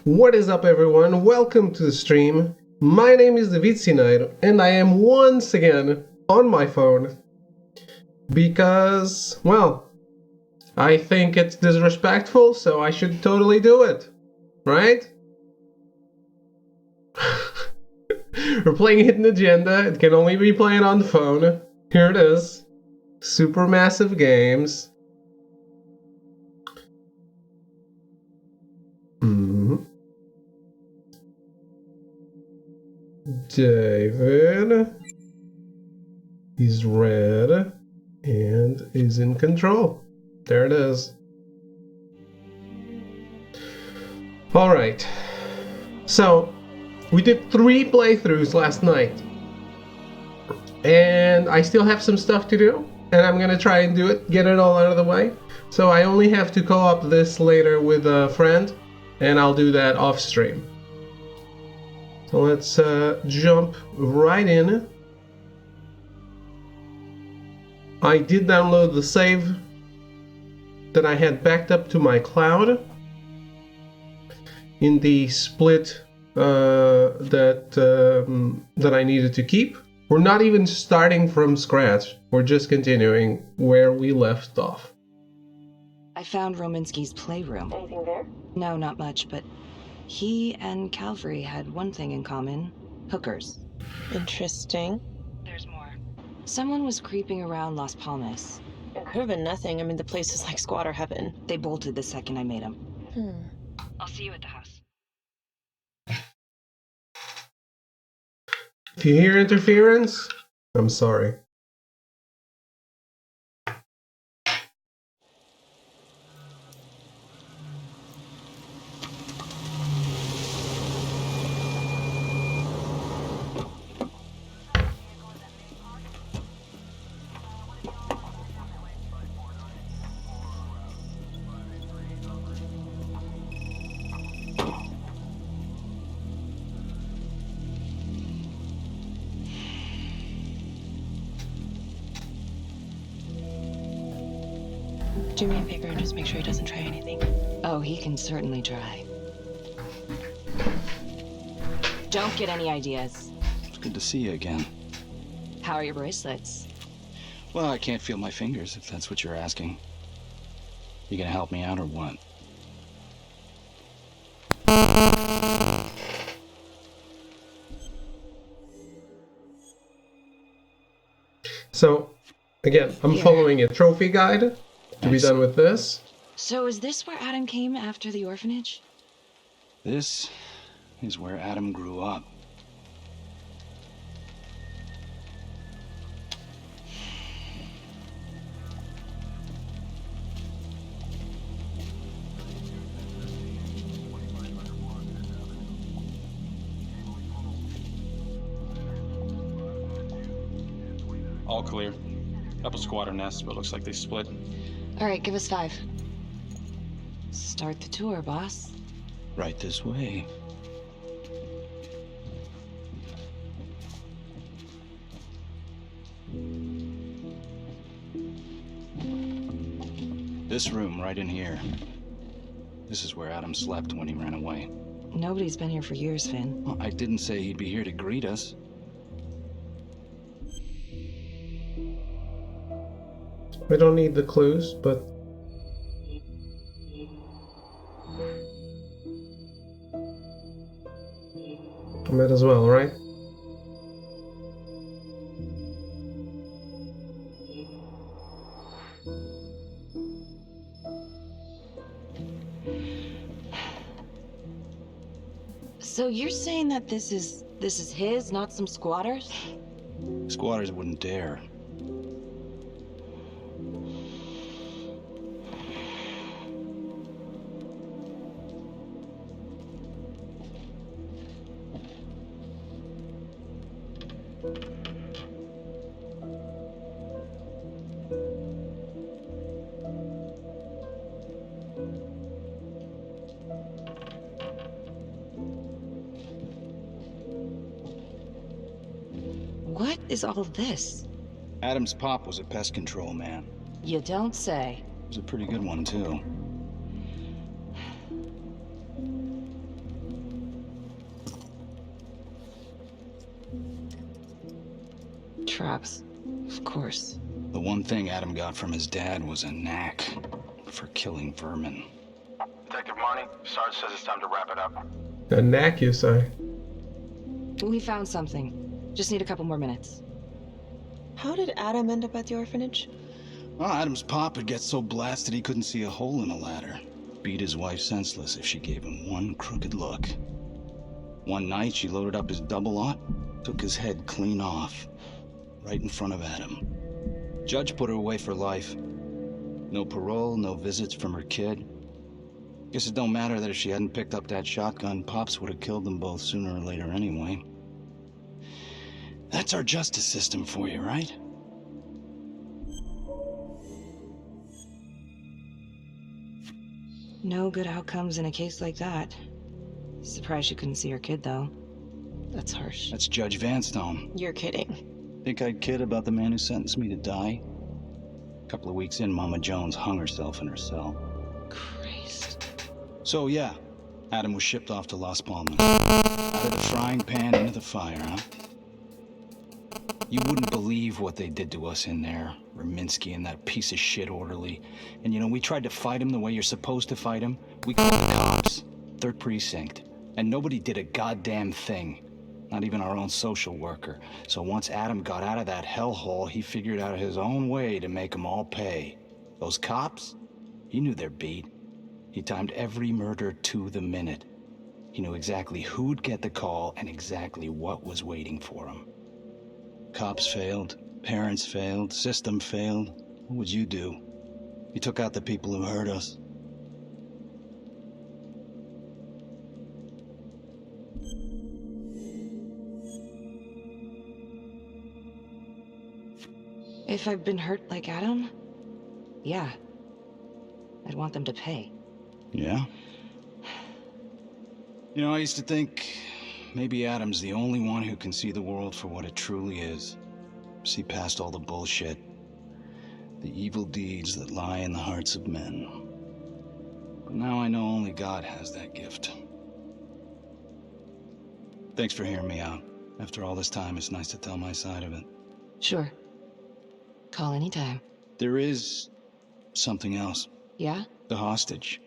What is up, everyone? Welcome to the stream. My name is David Sineiro, and I am once again on my phone because, well, I think it's disrespectful, so I should totally do it, right? We're playing Hidden Agenda. It can only be played on the phone. Here it is. Supermassive Games. David is red and is in control. There it is. Alright. So, we did 3 playthroughs last night. And I still have some stuff to do. And I'm gonna try and do it, get it all out of the way. So I only have to co-op this later with a friend. And I'll do that off stream. So let's jump right in. I did download the save that I had backed up to my cloud in the split that I needed to keep. We're not even starting from scratch. We're just continuing where we left off. I found Rominsky's playroom. Anything there? No, not much, but he and Calvary had one thing in common. Hookers. Interesting. There's more. Someone was creeping around Las Palmas. It could have been nothing. I mean, the place is like squatter heaven. They bolted the second I made them. I'll see you at the house. If you hear interference, I'm sorry. Do me a favor and just make sure he doesn't try anything. Oh, he can certainly try. Don't get any ideas. It's good to see you again. How are your bracelets? Well, I can't feel my fingers, if that's what you're asking. You gonna help me out or what? So, again, I'm following a trophy guide to be done with this. So is this where Adam came after the orphanage? This is where Adam grew up. All clear. Couple squatter nests, but looks like they split. All right, give us 5. Start the tour, boss. Right this way. This room right in here. This is where Adam slept when he ran away. Nobody's been here for years, Finn. Well, I didn't say he'd be here to greet us. We don't need the clues, but I might as well, right? So you're saying that this is his, not some squatters? Squatters wouldn't dare. What is all this? Adam's pop was a pest control man. You don't say. He was a pretty good one, too. traps. Of course. The one thing Adam got from his dad was a knack for killing vermin. Detective Marnie, Sarge says it's time to wrap it up. A knack, you say? We found something. Just need a couple more minutes. How did Adam end up at the orphanage? Well, Adam's pop would get so blasted he couldn't see a hole in a ladder. Beat his wife senseless if she gave him one crooked look. One night, she loaded up his double-aught, took his head clean off, right in front of Adam. Judge put her away for life. No parole, no visits from her kid. Guess it don't matter that if she hadn't picked up that shotgun, Pops would have killed them both sooner or later anyway. That's our justice system for you, right? No good outcomes in a case like that. Surprised she couldn't see her kid, though. That's harsh. That's Judge Vanstone. You're kidding. Think I'd kid about the man who sentenced me to die? A couple of weeks in, Mama Jones hung herself in her cell. Christ. So yeah, Adam was shipped off to Las Palmas. Out of the frying pan into the fire, huh? You wouldn't believe what they did to us in there. Raminsky and that piece of shit orderly. And you know, we tried to fight him the way you're supposed to fight him. We called the cops. 3rd Precinct. And nobody did a goddamn thing. Not even our own social worker. So once Adam got out of that hellhole, he figured out his own way to make them all pay. Those cops? He knew their beat. He timed every murder to the minute. He knew exactly who'd get the call and exactly what was waiting for him. Cops failed, parents failed, system failed. What would you do? He took out the people who hurt us. If I've been hurt like Adam, yeah. I'd want them to pay. Yeah? You know, I used to think maybe Adam's the only one who can see the world for what it truly is. See past all the bullshit. The evil deeds that lie in the hearts of men. But now I know only God has that gift. Thanks for hearing me out. After all this time, it's nice to tell my side of it. Sure. Call anytime. There is something else. Yeah? The hostage.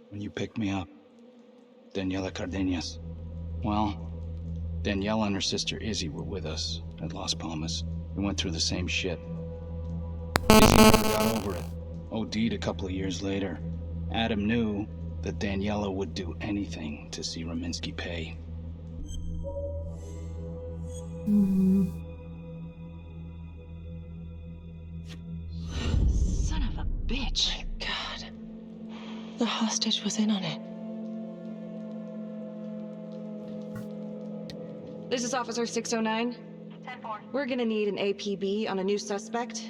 When you picked me up. Daniela Cardenas. Well, Daniela and her sister Izzy were with us at Las Palmas. We went through the same shit. Izzy never got over it. OD'd a couple of years later. Adam knew that Daniela would do anything to see Raminsky pay. Son of a bitch. My God. The hostage was in on it. This is Officer 609. 10-4. We're gonna need an APB on a new suspect.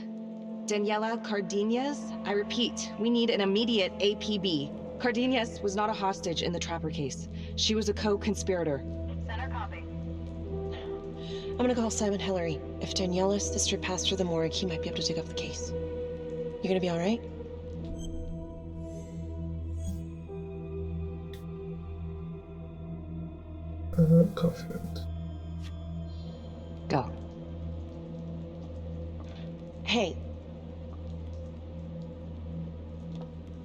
Daniela Cardenas. I repeat, we need an immediate APB. Cardenas was not a hostage in the Trapper case. She was a co-conspirator. Center copy. I'm gonna call Simon Hellery. If Daniela's sister passed through the morgue, he might be able to dig up the case. You gonna be all right? Confident. Go. Hey.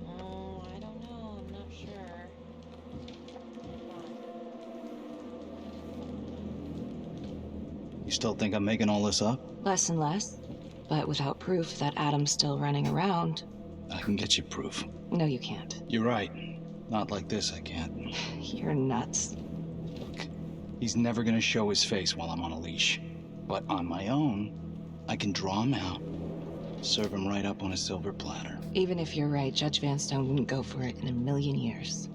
Oh, I don't know. I'm not sure. You still think I'm making all this up? Less and less. But without proof that Adam's still running around. I can get you proof. No, you can't. You're right. Not like this, I can't. You're nuts. Look, he's never gonna show his face while I'm on a leash. But on my own, I can draw him out, serve him right up on a silver platter. Even if you're right, Judge Vanstone wouldn't go for it in a million years.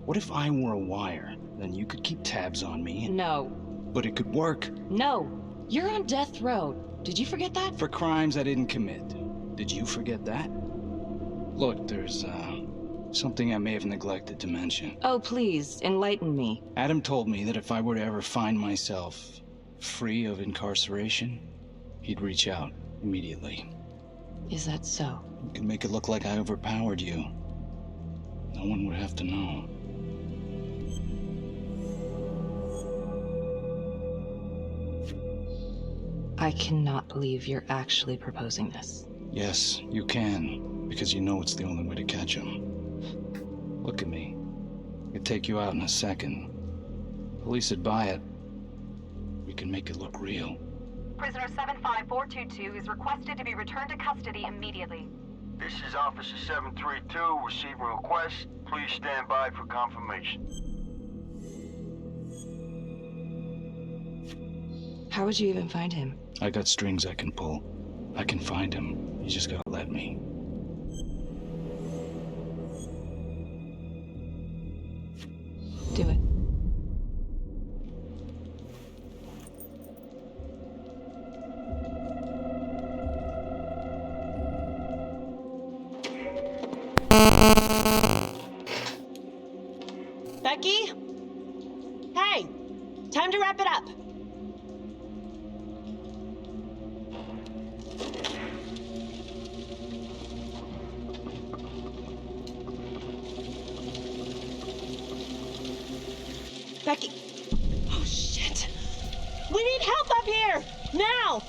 What if I were a wire? Then you could keep tabs on me. No. But it could work. No. You're on death row. Did you forget that? For crimes I didn't commit. Did you forget that? Look, there's, something I may have neglected to mention. Oh, please, enlighten me. Adam told me that if I were to ever find myself free of incarceration, he'd reach out immediately. Is that so? You could make it look like I overpowered you. No one would have to know. I cannot believe you're actually proposing this. Yes, you can, because you know it's the only way to catch him. Look at me. I could take you out in a second. Police would buy it. We can make it look real. Prisoner 75422 is requested to be returned to custody immediately. This is Officer 732 receiving request. Please stand by for confirmation. How would you even find him? I got strings I can pull. I can find him. You just gotta let me. Do it. Becky? Hey! Time to wrap it up. Becky. Oh, shit. We need help up here! Now!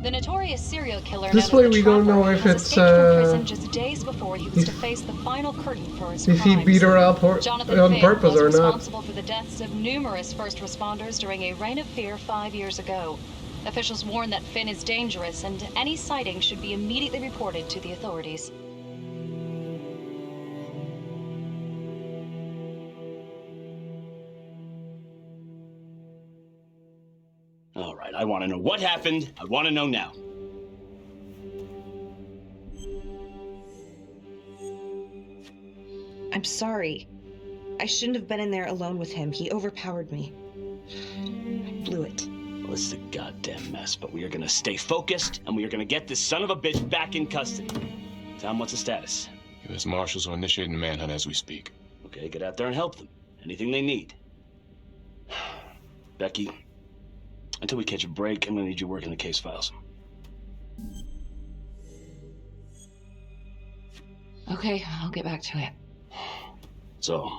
The notorious serial killer This known way as the we don't Trapper know if has it's, escaped from prison just days before he was if- to face the final curtain for his if he crimes. beat her up Jonathan on Finn purpose was or not. responsible for the deaths of numerous first responders during a reign of fear 5 years ago. Officials warn that Finn is dangerous and any sighting should be immediately reported to the authorities. All right, I want to know what happened. I want to know now. I'm sorry. I shouldn't have been in there alone with him. He overpowered me. I blew it. Well, this is a goddamn mess, but we are going to stay focused, and we are going to get this son of a bitch back in custody. Tom, what's the status? U.S. Marshals are initiating the manhunt as we speak. Okay, get out there and help them. Anything they need. Becky, until we catch a break, I'm going to need you working the case files. Okay, I'll get back to it. So,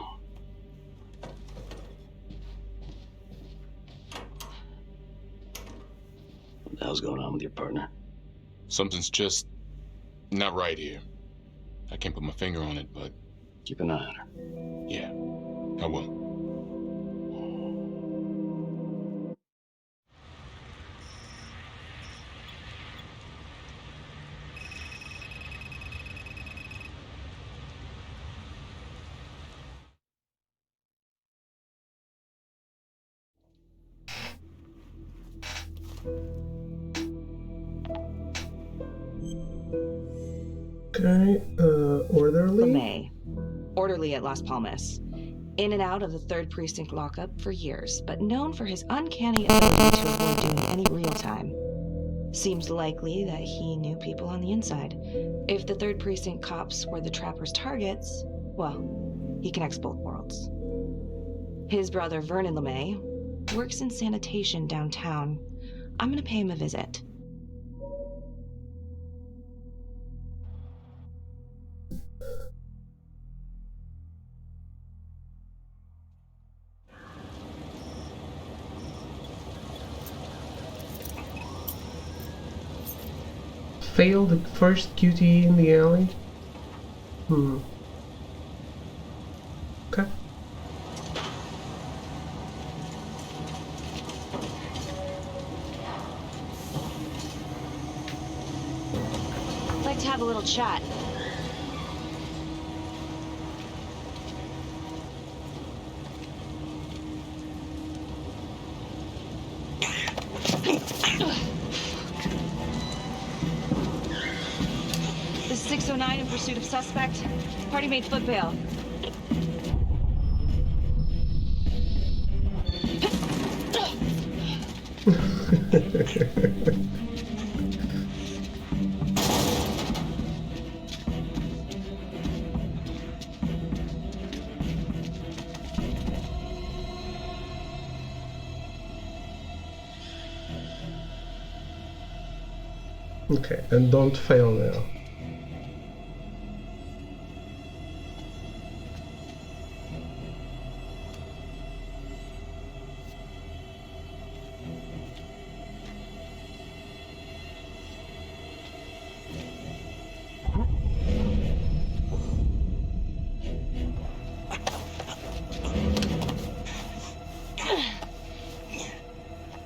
what the hell's going on with your partner? Something's just not right here. I can't put my finger on it, but Keep an eye on her. yeah, I will. Okay, orderly. LeMay, orderly at Las Palmas. In and out of the 3rd Precinct lockup for years, but known for his uncanny ability to avoid doing any real time. Seems likely that he knew people on the inside. If the 3rd Precinct cops were the Trapper's targets, well, he connects both worlds. His brother, Vernon LeMay, works in sanitation downtown. I'm gonna pay him a visit. Failed the first QTE in the alley? Okay. I'd like to have a little chat. This is 609 in pursuit of suspect. Party made foot bail. Okay, and don't fail now.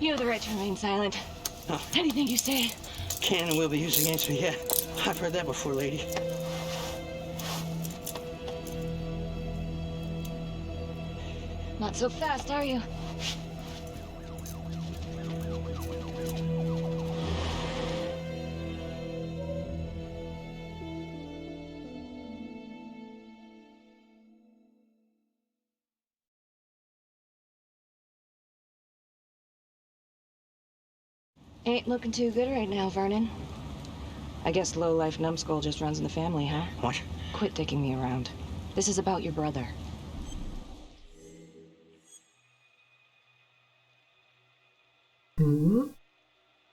You have the right to remain silent. Oh. Anything you say. Can and will be used against me, yeah. I've heard that before, lady. Not so fast, are you? Ain't looking too good right now, Vernon. I guess low-life numbskull just runs in the family, huh? What? Quit dicking me around. This is about your brother.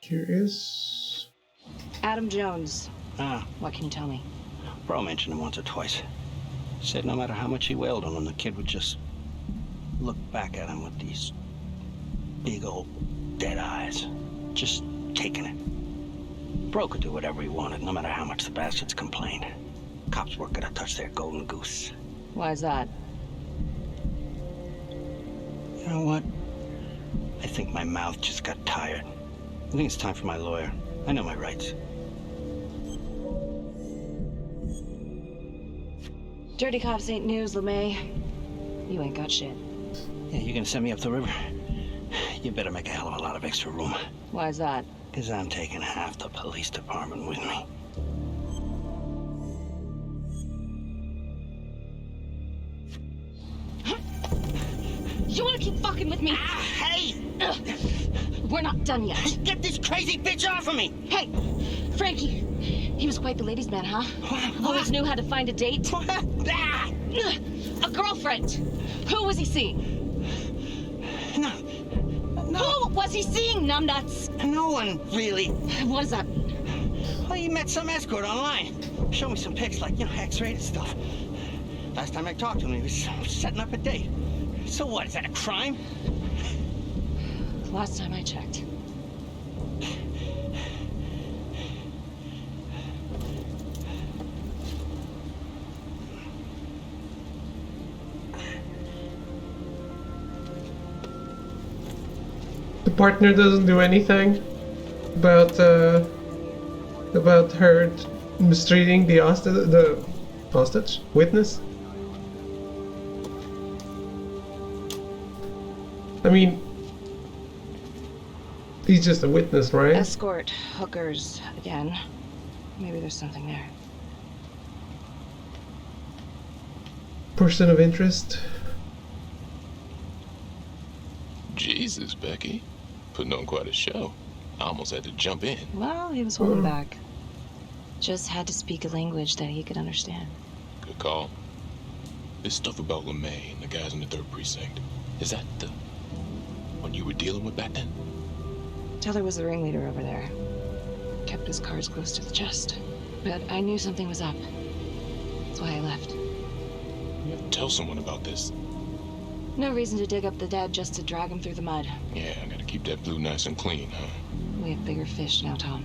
Curious. Adam Jones. Ah, What can you tell me? Bro mentioned him once or twice. Said no matter how much he wailed on him, the kid would just look back at him with these big old dead eyes. Just taking it. Bro could do whatever he wanted, no matter how much the bastards complained. Cops weren't gonna touch their golden goose. Why is that? You know what? I think my mouth just got tired. I think it's time for my lawyer. I know my rights. Dirty cops ain't news, LeMay. You ain't got shit. Yeah, you gonna send me up the river? You better make a hell of a lot of extra room. Why is that? Because I'm taking half the police department with me. You wanna keep fucking with me? Ah, hey! We're not done yet. Get this crazy bitch off of me! Hey, Frankie. He was quite the ladies' man, huh? Always knew how to find a date. Ah! A girlfriend. Who was he seeing? No. Who was he seeing, numbnuts? No one, really. What does that mean? Well, he met some escort online. Showed me some pics, like, X-rated stuff. Last time I talked to him, he was setting up a date. So what, is that a crime? Last time I checked. The partner doesn't do anything about her mistreating the hostage witness. I mean, he's just a witness, right? Escort hookers again. Maybe there's something there. Person of interest. Jesus, Becky. Putting on quite a show. I almost had to jump in. Well, he was holding back. Just had to speak a language that he could understand. Good call. This stuff about LeMay and the guys in the 3rd precinct, is that the one you were dealing with back then? Teller was the ringleader over there. Kept his cards close to the chest. But I knew something was up. That's why I left. You have to tell someone about this. No reason to dig up the dead just to drag them through the mud. Yeah, I gotta keep that blue nice and clean, huh? We have bigger fish now, Tom.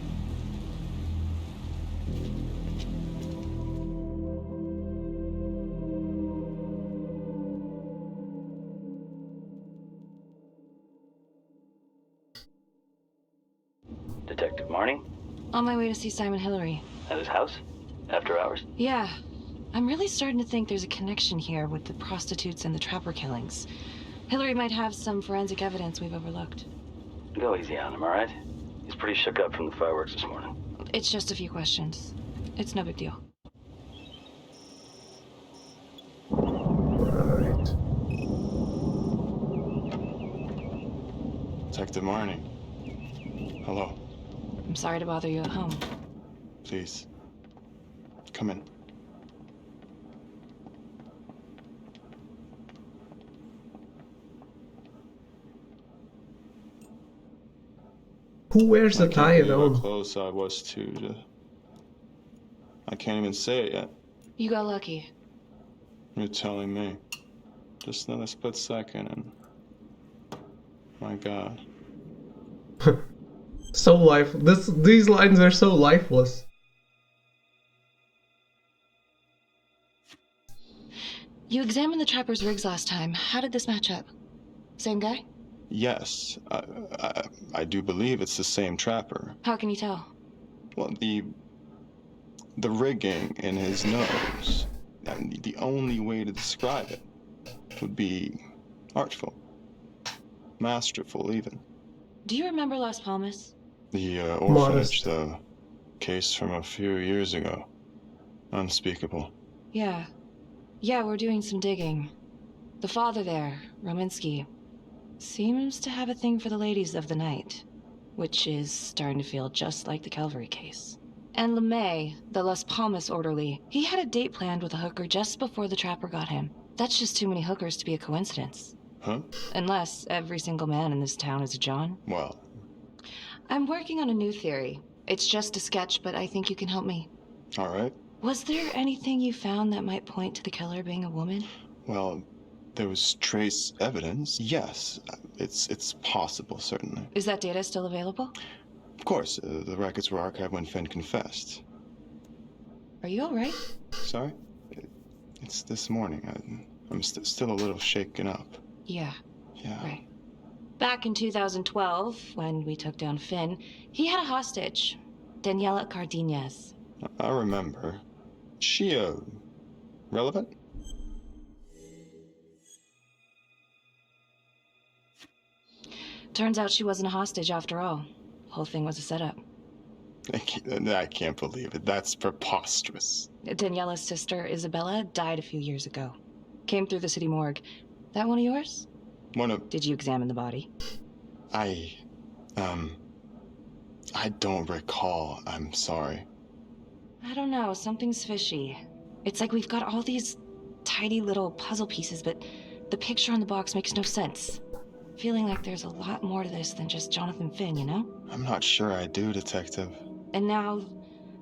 Detective Marnie? On my way to see Simon Hillary. At his house? After hours? Yeah. I'm really starting to think there's a connection here with the prostitutes and the trapper killings. Hillary might have some forensic evidence we've overlooked. Go easy on him, all right? He's pretty shook up from the fireworks this morning. It's just a few questions. It's no big deal. Right. Detective Marnie. Hello. I'm sorry to bother you at home. Please. Come in. Who wears a tie at How home? close I was to. I can't even say it yet. You got lucky. You're telling me. Just another split second and... My God. So these lines are so lifeless. You examined the trapper's rigs last time. How did this match up? Same guy? yes, I do believe it's the same trapper. How can you tell? Well, the rigging in his nose, and the only way to describe it would be artful, masterful even. Do you remember Las Palmas? The orphanage, the case from a few years ago. Unspeakable. Yeah. Yeah, we're doing some digging. The father there, Rominsky, seems to have a thing for the ladies of the night, which is starting to feel just like the Calvary case. And LeMay, the Las Palmas orderly, he had a date planned with a hooker just before the trapper got him. That's just too many hookers to be a coincidence. Huh? Unless every single man in this town is a John. Well, I'm working on a new theory. It's just a sketch, but I think you can help me. all right. Was there anything you found that might point to the killer being a woman? Well, there was trace evidence. Yes, it's possible, certainly. Is that data still available? Of course, the records were archived when Finn confessed. Are you all right? Sorry? It's this morning. I'm still a little shaken up. Yeah. Yeah. Right. Back in 2012, when we took down Finn, he had a hostage, Daniela Cardenas. I remember. She, relevant? Turns out she wasn't a hostage after all. Whole thing was a setup. I can't believe it. That's preposterous. Daniela's sister, Isabella, died a few years ago. Came through the city morgue. That one of yours? One of... Did you examine the body? I don't recall. I'm sorry. I don't know. Something's fishy. It's like we've got all these tiny little puzzle pieces, but the picture on the box makes no sense. Feeling like there's a lot more to this than just Jonathan Finn, you know? I'm not sure I do, Detective. And now,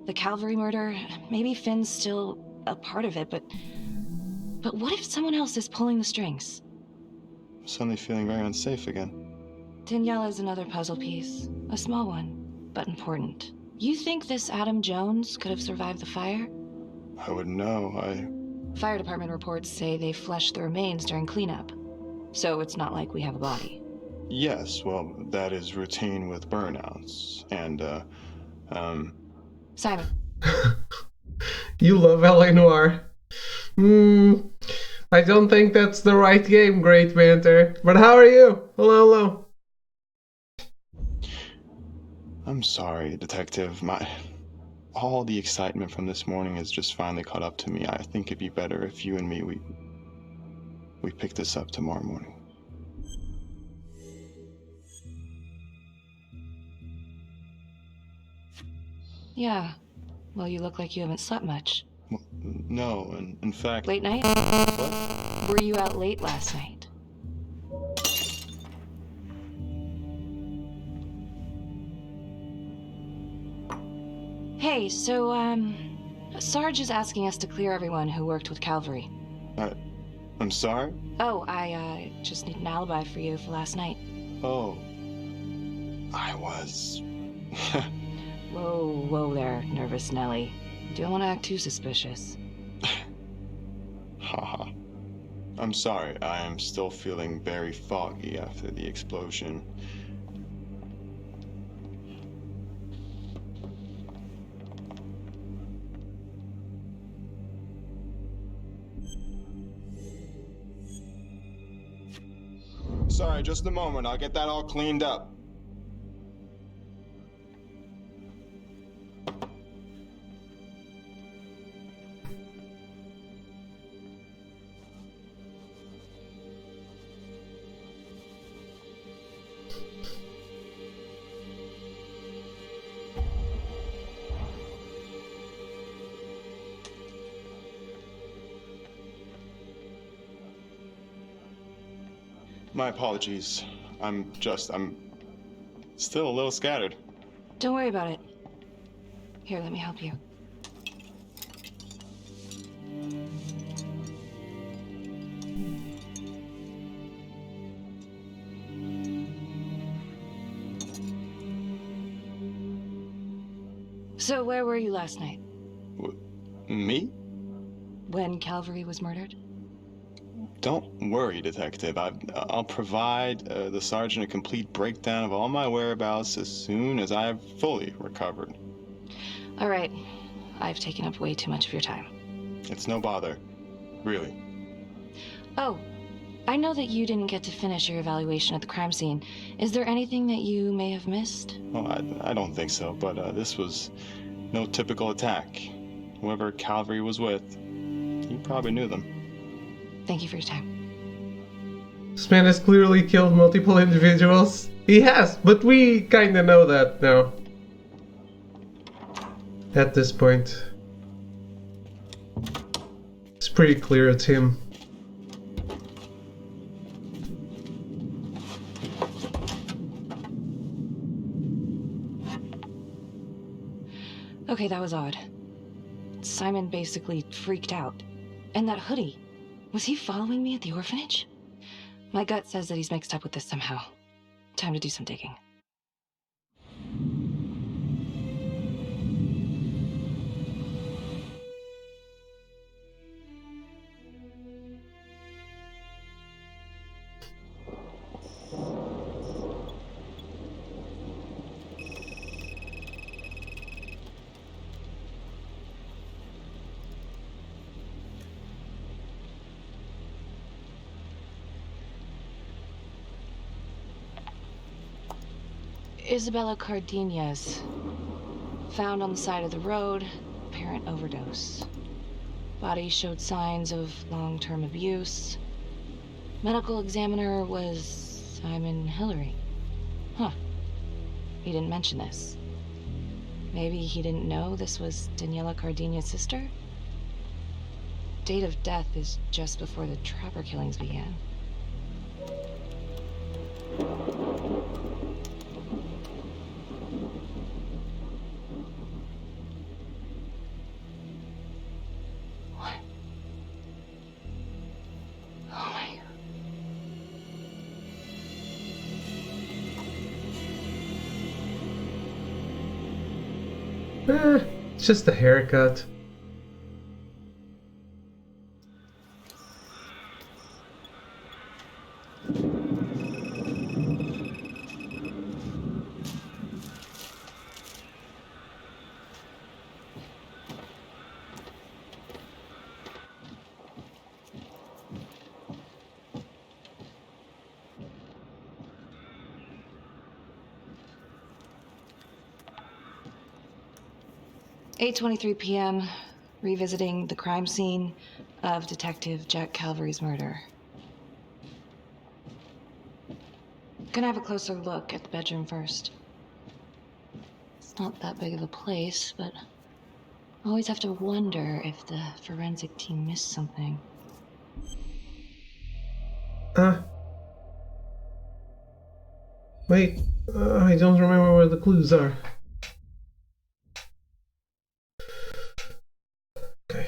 the Calvary murder, maybe Finn's still a part of it, but what if someone else is pulling the strings? I'm suddenly feeling very unsafe again. Daniela's another puzzle piece. A small one, but important. You think this Adam Jones could have survived the fire? I wouldn't know. Fire department reports say they flushed the remains during cleanup. So it's not like we have a body. Yes, well, that is routine with burnouts. And, Simon. You love LA Noire. I don't think that's the right game, Great Banter. But how are you? Hello. I'm sorry, Detective. All the excitement from this morning has just finally caught up to me. I think it'd be better if you and me, we pick this up tomorrow morning. Yeah. Well, you look like you haven't slept much. Well, no, in fact... Late night? What? Were you out late last night? Hey, so, Sarge is asking us to clear everyone who worked with Calvary. I'm sorry? Oh, I just need an alibi for you for last night. Oh. I was... Whoa there, nervous Nelly. Don't want to act too suspicious. Haha. I'm sorry, I am still feeling very foggy after the explosion. Sorry, just a moment. I'll get that all cleaned up. My apologies. I'm still a little scattered. Don't worry about it. Here, let me help you. So where were you last night? Me? When Calvary was murdered? Don't worry, Detective. I'll provide the sergeant a complete breakdown of all my whereabouts as soon as I've fully recovered. All right. I've taken up way too much of your time. It's no bother. Really. Oh, I know that you didn't get to finish your evaluation at the crime scene. Is there anything that you may have missed? Well, I don't think so, but this was no typical attack. Whoever Calvary was with, he probably knew them. Thank you for your time. This man has clearly killed multiple individuals. He has, but we kinda know that now. At this point. It's pretty clear it's him. Okay, that was odd. Simon basically freaked out. And that hoodie. Was he following me at the orphanage? My gut says that he's mixed up with this somehow. Time to do some digging. Isabella Cardenas, found on the side of the road, apparent overdose. Body showed signs of long-term abuse. Medical examiner was Simon Hillary. Huh. He didn't mention this. Maybe he didn't know this was Daniela Cardenas' sister? Date of death is just before the Trapper killings began. It's just a haircut. "8:23 p.m., revisiting the crime scene of Detective Jack Calvary's murder. Gonna have a closer look at the bedroom first. It's not that big of a place, but I always have to wonder if the forensic team missed something. Wait, I don't remember where the clues are. Okay.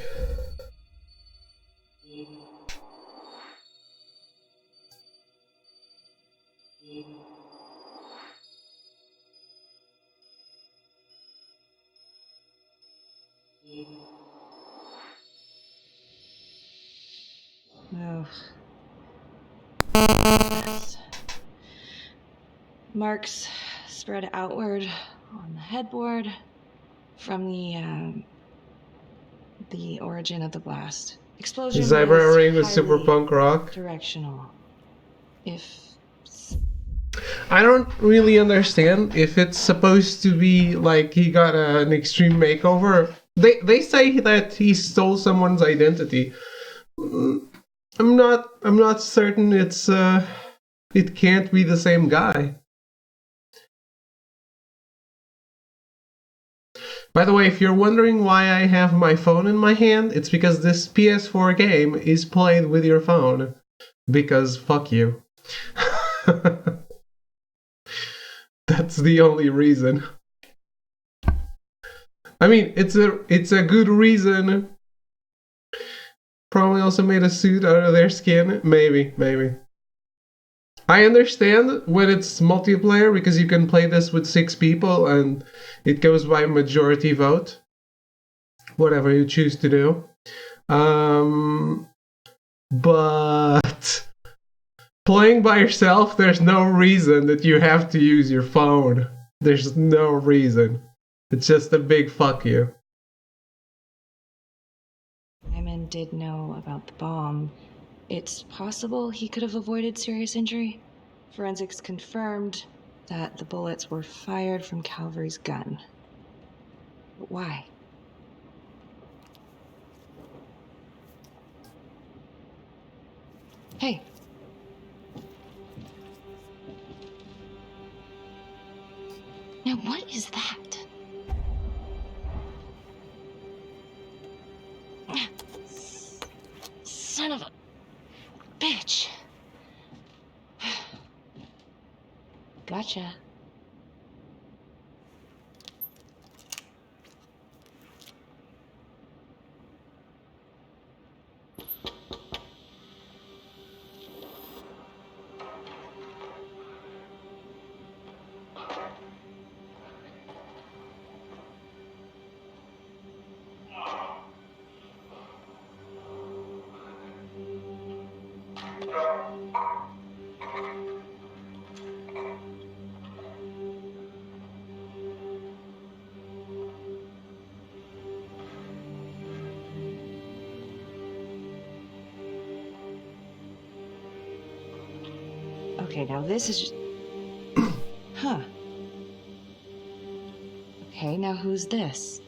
Oh. Marks spread outward on the headboard from the origin of the blast. Explosion His eyebrow ring was highly super punk rock. directional. If I don't really understand if it's supposed to be like he got an extreme makeover. They say that he stole someone's identity. I'm not certain it can't be the same guy. By the way, if you're wondering why I have my phone in my hand, it's because this PS4 game is played with your phone. Because fuck you. That's the only reason. I mean, it's a good reason. Probably also made a suit out of their skin. Maybe. I understand when it's multiplayer because you can play this with 6 people and it goes by majority vote. Whatever you choose to do. But Playing by yourself, there's no reason that you have to use your phone. There's no reason. It's just a big fuck you. Simon did know about the bomb. It's possible he could have avoided serious injury. Forensics confirmed that the bullets were fired from Calvary's gun. But why? Hey. Now what is that? Son of a bitch. Gotcha. Okay, now this is just... Huh. Okay, now who's this?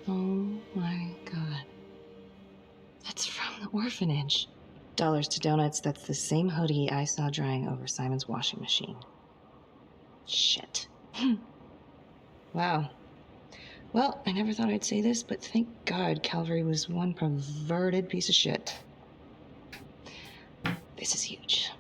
Oh my god. That's from the orphanage. Dollars to donuts, that's the same hoodie I saw drying over Simon's washing machine. Shit. Wow. Well, I never thought I'd say this, but thank God Calvary was one perverted piece of shit. This is huge.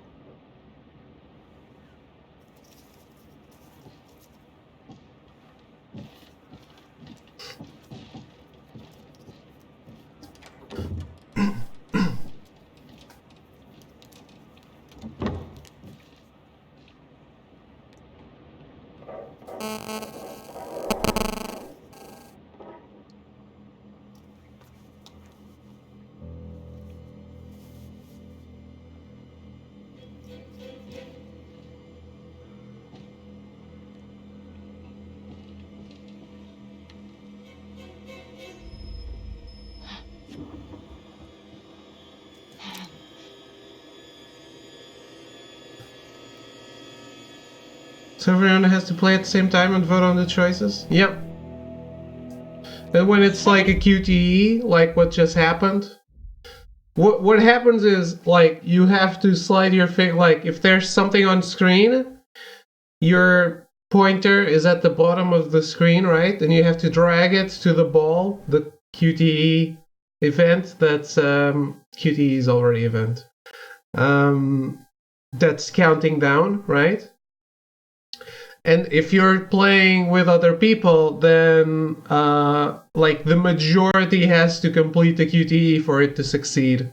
So everyone has to play at the same time and vote on the choices? Yep. And when it's like a QTE, like what just happened, what happens is, like, you have to slide your finger, like, if there's something on screen, your pointer is at the bottom of the screen, right? And you have to drag it to the ball, the QTE event, that's, QTE is already event. That's counting down, right? And if you're playing with other people, then like the majority has to complete the QTE for it to succeed.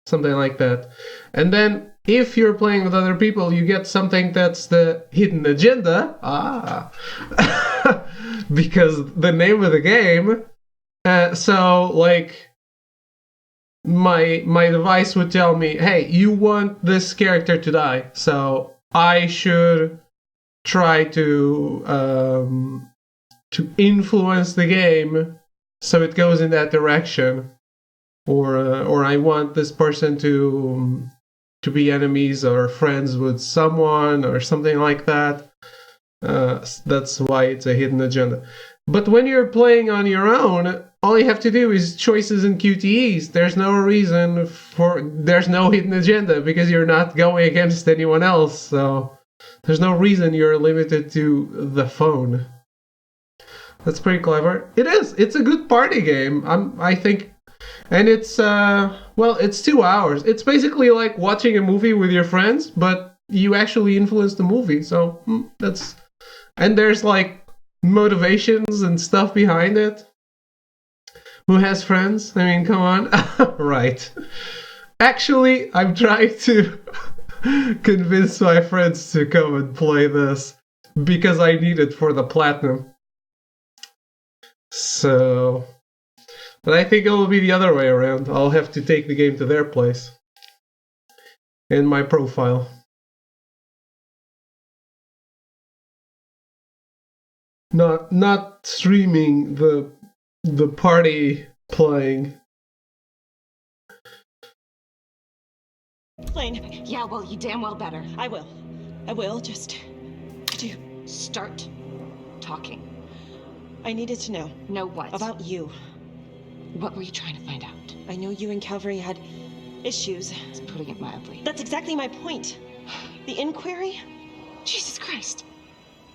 Something like that. And then if you're playing with other people, you get something that's the hidden agenda. Because the name of the game. So like my device would tell me, hey, you want this character to die. So I should try to influence the game so it goes in that direction, or I want this person to be enemies or friends with someone or something like that. That's why it's a hidden agenda. But when you're playing on your own, all you have to do is choices and QTEs. There's no reason there's no hidden agenda because you're not going against anyone else. So there's no reason you're limited to the phone. That's pretty clever. It is. It's a good party game. I think, and it's it's 2 hours. It's basically like watching a movie with your friends, but you actually influence the movie. So that's, and there's like motivations and stuff behind it. Who has friends? I mean, come on. Right. Actually, I'm trying to convince my friends to come and play this because I need it for the platinum. So, but I think it'll be the other way around. I'll have to take the game to their place in my profile. Not streaming the party playing. Plane. Yeah, well, you damn well better. I will. I will, just... Could you... Start talking. I needed to know. Know what? About you. What were you trying to find out? I know you and Calvary had issues. It's putting it mildly. That's exactly my point. The inquiry? Jesus Christ.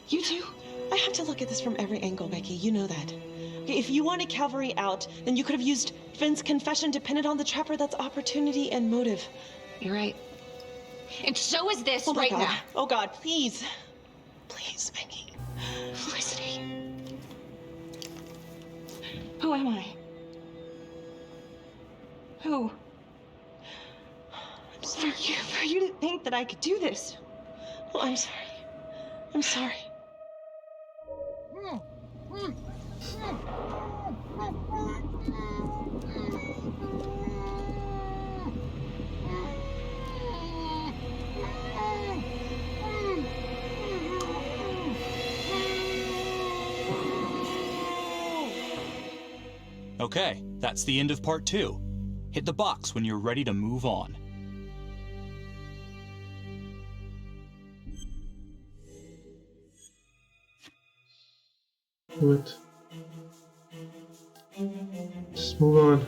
You too? I have to look at this from every angle, Becky. You know that. Okay, if you wanted Calvary out, then you could have used Finn's confession to pin it on the Trapper. That's opportunity and motive. You're right. And so is this Oh my right God. now. Oh God, please. Please, Becky. Felicity. Who am I? Who? I'm sorry. For you to think that I could do this. Oh, I'm sorry. I'm sorry. Okay, that's the end of part 2. Hit the box when you're ready to move on. What? Just move on.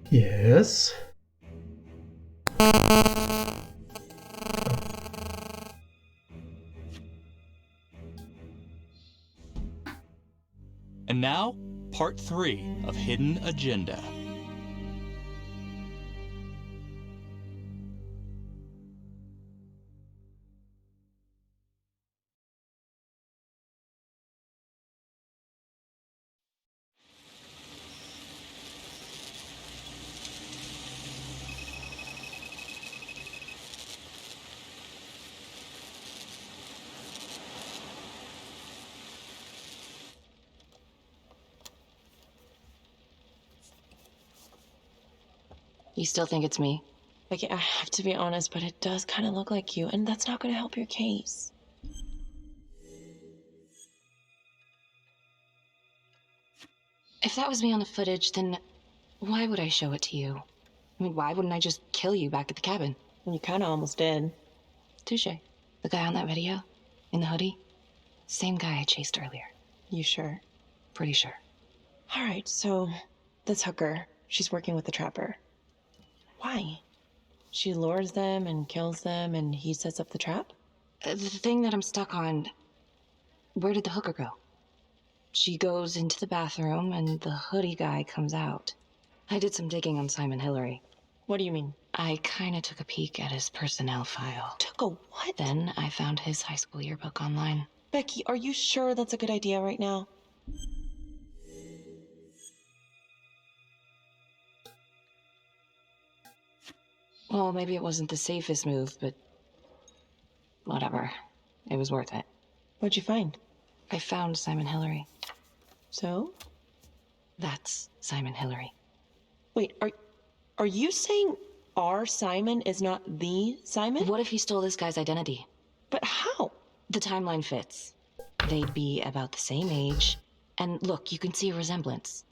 Yes. And now, part 3 of Hidden Agenda. You still think it's me? Becky, I have to be honest, but it does kind of look like you, and that's not going to help your case. If that was me on the footage, then why would I show it to you? I mean, why wouldn't I just kill you back at the cabin? And you kind of almost did. Touche. The guy on that video? In the hoodie? Same guy I chased earlier. You sure? Pretty sure. All right, so this hooker, she's working with the Trapper. Why? She lures them and kills them, and he sets up the trap? The thing that I'm stuck on, where did the hooker go? She goes into the bathroom, and the hoodie guy comes out. I did some digging on Simon Hillary. What do you mean? I kind of took a peek at his personnel file. Took a what? Then I found his high school yearbook online. Becky, are you sure that's a good idea right now? Well, maybe it wasn't the safest move, but whatever. It was worth it. What'd you find? I found Simon Hillary. So? That's Simon Hillary. Wait, are you saying our Simon is not the Simon? What if he stole this guy's identity? But how? The timeline fits. They'd be about the same age. And look, you can see a resemblance.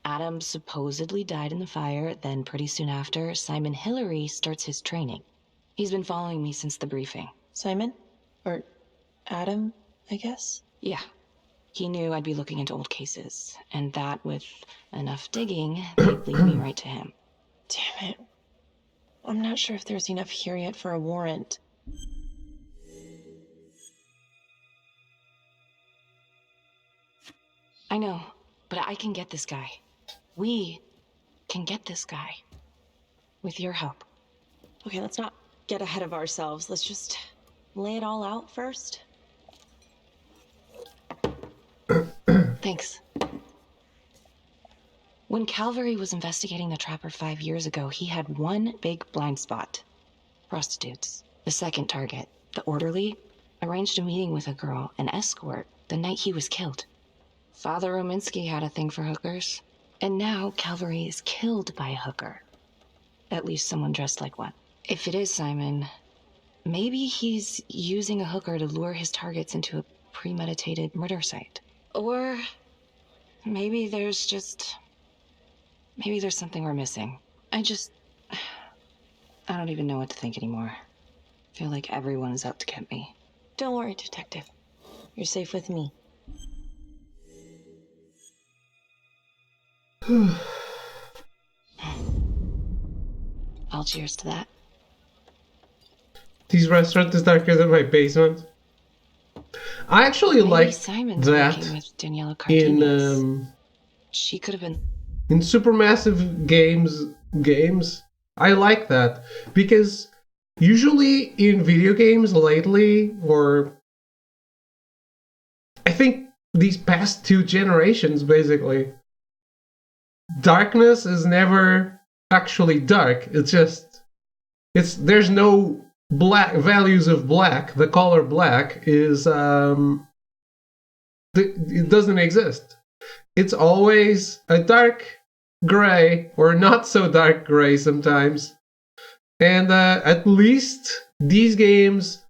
Adam supposedly died in the fire, then pretty soon after, Simon Hillary starts his training. He's been following me since the briefing. Simon? Or Adam, I guess? Yeah. He knew I'd be looking into old cases, and that, with enough digging, they'd lead me right to him. Damn it. I'm not sure if there's enough here yet for a warrant. I know, but I can get this guy. We can get this guy. With your help. Okay, let's not get ahead of ourselves. Let's just lay it all out first. Thanks. When Calvary was investigating the Trapper 5 years ago, he had one big blind spot. Prostitutes. The second target, the orderly, arranged a meeting with a girl, an escort, the night he was killed. Father Rominsky had a thing for hookers. And now Calvary is killed by a hooker. At least someone dressed like one. If it is Simon, maybe he's using a hooker to lure his targets into a premeditated murder site. Or maybe there's something we're missing. I don't even know what to think anymore. I feel like everyone's out to get me. Don't worry, Detective. You're safe with me. I'll cheers to that. This restaurant is darker than my basement. I actually like Simon's that working with Daniela Cardenas. She could have been in supermassive games. I like that because usually in video games lately, or I think these past 2 generations basically, darkness is never actually dark. There's no black values of black. The color black is it doesn't exist. It's always a dark gray or not so dark gray sometimes. And at least these games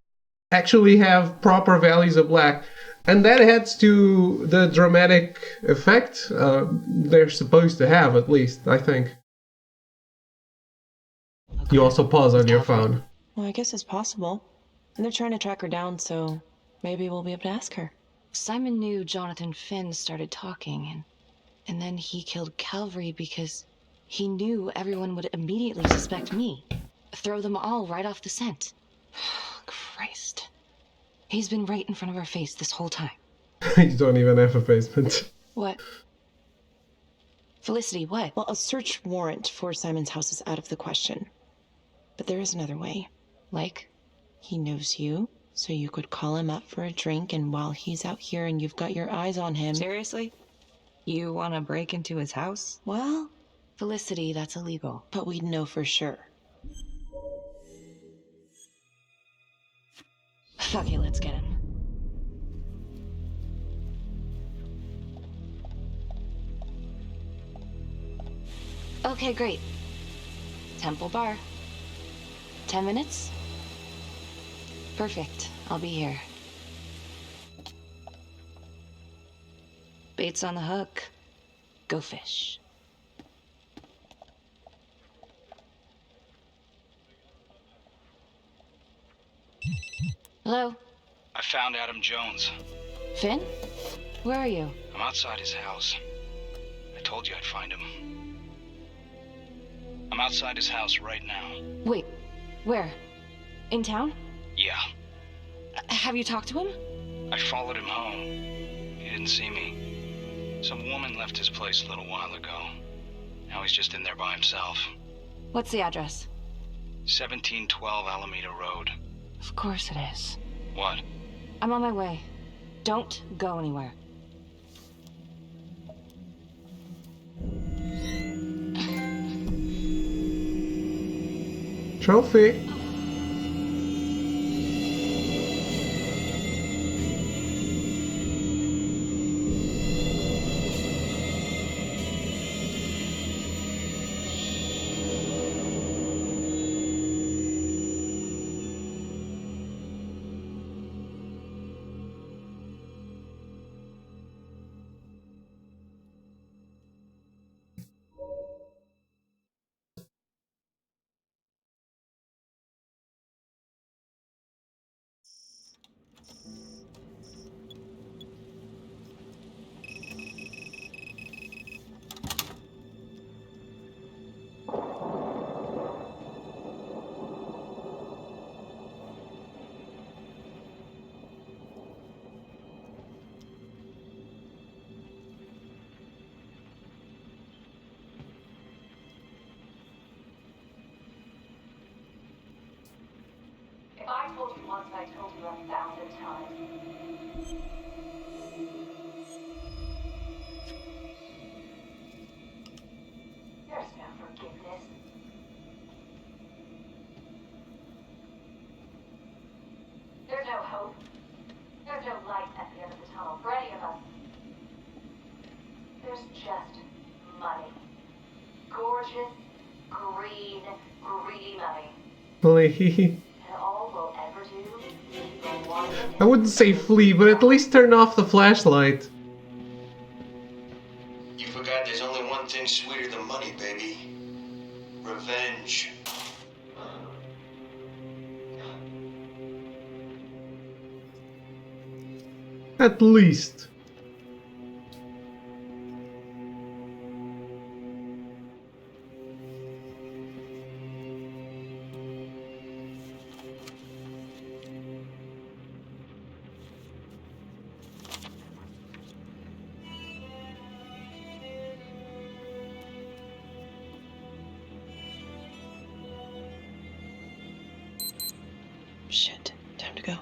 actually have proper values of black. And that adds to the dramatic effect they're supposed to have, at least, I think. Okay. You also pause on your phone. Well, I guess it's possible. And they're trying to track her down, so maybe we'll be able to ask her. Simon knew Jonathan Finn started talking, and then he killed Calvary because he knew everyone would immediately suspect me. Throw them all right off the scent. Christ. He's been right in front of our face this whole time. You don't even have a basement. What? Felicity, what? Well, a search warrant for Simon's house is out of the question. But there is another way. Like? He knows you, so you could call him up for a drink, and while he's out here and you've got your eyes on him... Seriously? You want to break into his house? Well... Felicity, that's illegal. But we'd know for sure. Fuck it, let's get him. Okay, great. Temple Bar. 10 minutes? Perfect. I'll be here. Bait's on the hook. Go fish. Hello? I found Adam Jones. Finn? Where are you? I'm outside his house. I told you I'd find him. I'm outside his house right now. Wait, where? In town? Yeah. Have you talked to him? I followed him home. He didn't see me. Some woman left his place a little while ago. Now he's just in there by himself. What's the address? 1712 Alameda Road. Of course it is. What? I'm on my way. Don't go anywhere. Trophy. once I told you 1,000 times. There's no forgiveness. There's no hope. There's no light at the end of the tunnel for any of us. There's just money. Gorgeous, green, greedy money. Flee. And all we'll ever do is go one I wouldn't say flee, but at least turn off the flashlight. You forgot there's only one thing sweeter than money, baby. Revenge. At least. Shit, time to go.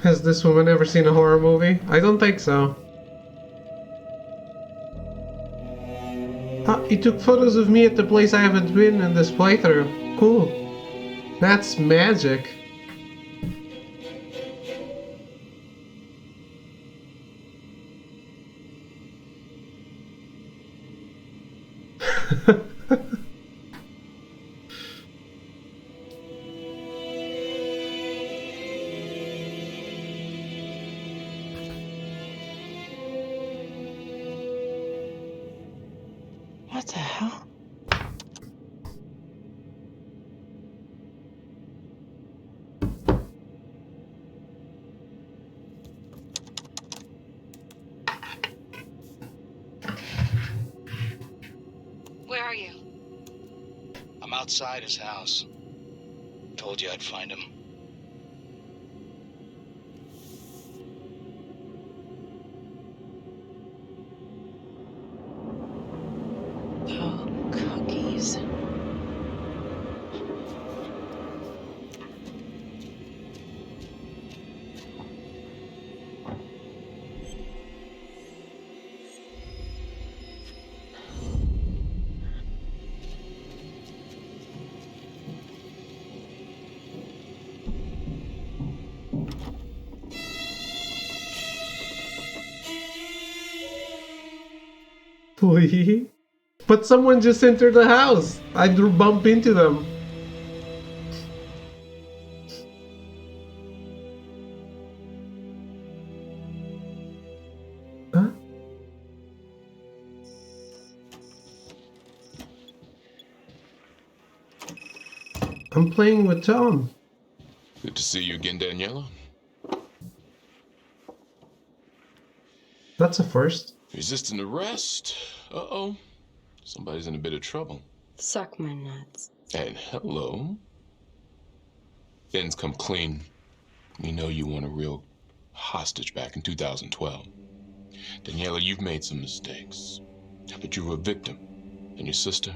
Has this woman ever seen a horror movie? I don't think so. Ah, he took photos of me at the place I haven't been in this playthrough. Cool. That's magic. What the hell? Where are you? I'm outside his house. Told you I'd find him. Oh, cookies. Please? But someone just entered the house. I'd bump into them. Huh? I'm playing with Tom. Good to see you again, Daniela. That's a first. Resisting arrest? Uh-oh. Somebody's in a bit of trouble. Suck my nuts. And hello. Things come clean. We know you want a real hostage back in 2012. Daniela, you've made some mistakes. But you were a victim. And your sister,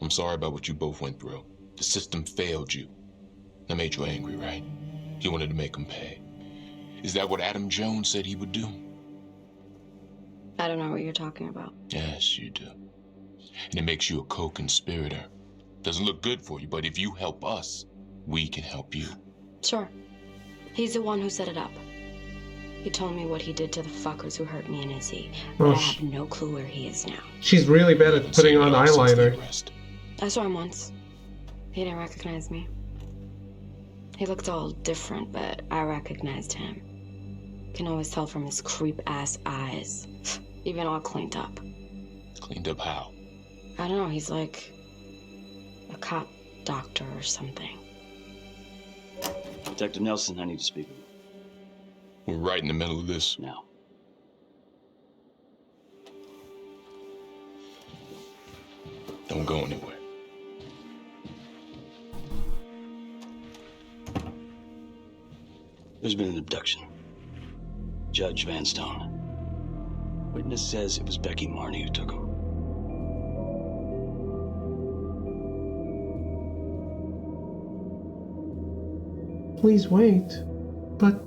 I'm sorry about what you both went through. The system failed you. That made you angry, right? You wanted to make him pay. Is that what Adam Jones said he would do? I don't know what you're talking about. Yes, you do. And it makes you a co-conspirator. Doesn't look good for you, but if you help us, we can help you. Sure. He's the one who set it up. He told me what he did to the fuckers who hurt me and Izzy, but I have no clue where he is now. She's really bad at putting on eyeliner. I saw him once. He didn't recognize me. He looked all different, but I recognized him. Can always tell from his creep-ass eyes. Even all cleaned up. Cleaned up how? I don't know, he's like a cop doctor or something. Detective Nelson, I need to speak with you. We're right in the middle of this. Now. Don't go anywhere. There's been an abduction. Judge Vanstone. Witness says it was Becky Marnie who took him. Please wait. But...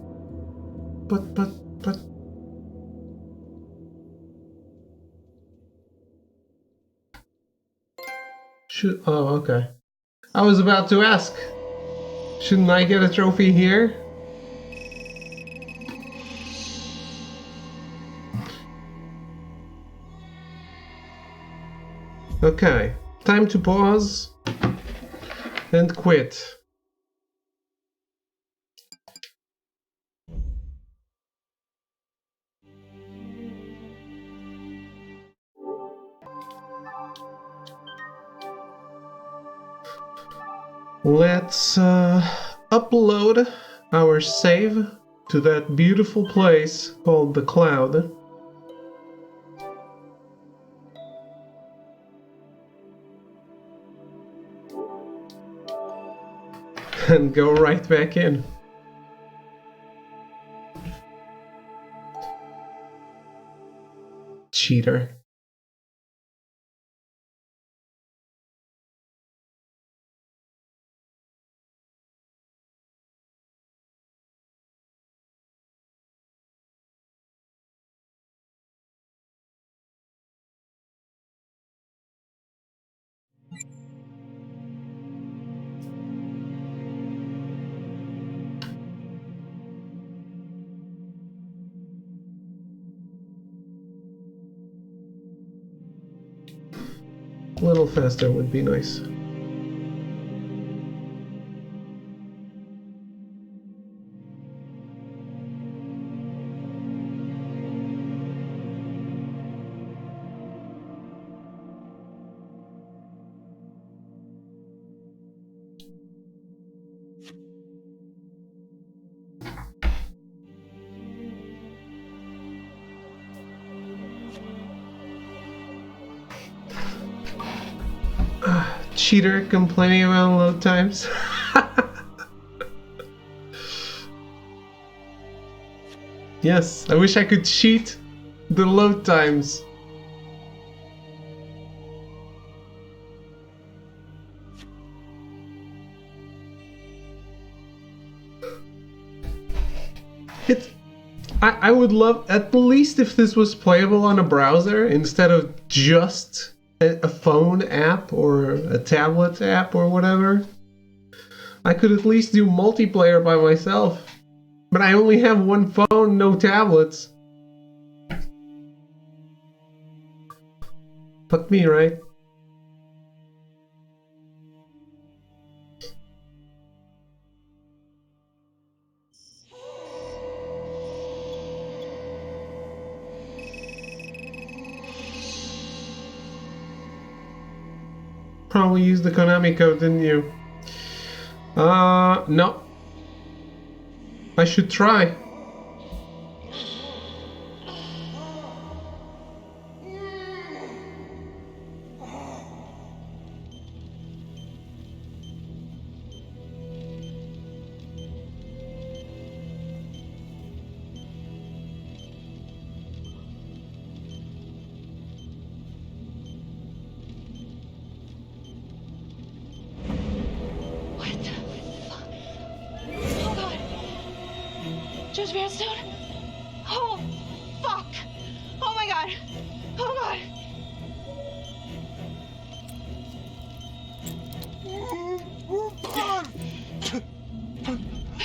Oh, okay. I was about to ask. Shouldn't I get a trophy here? Okay. Time to pause and quit. Let's upload our save to that beautiful place called the Cloud. And go right back in. Cheater. A little faster would be nice. Cheater complaining about load times. Yes, I wish I could cheat the load times. I would love, at least if this was playable on a browser instead of just a phone app or a tablet app or whatever. I could at least do multiplayer by myself. But I only have one phone, no tablets. Fuck me, right? Probably used the Konami code, didn't you? No. I should try. Judge Vanstone? Oh, fuck! Oh my god! Oh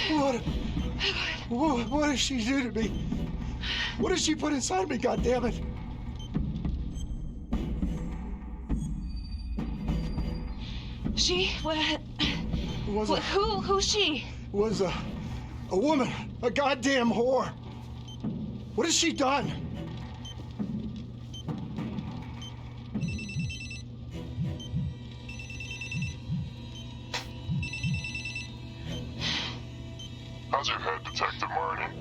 god! What did she do to me? What did she put inside me, goddammit? She? What? Who's she? Was a woman, a goddamn whore. What has she done? How's your head, Detective Marty?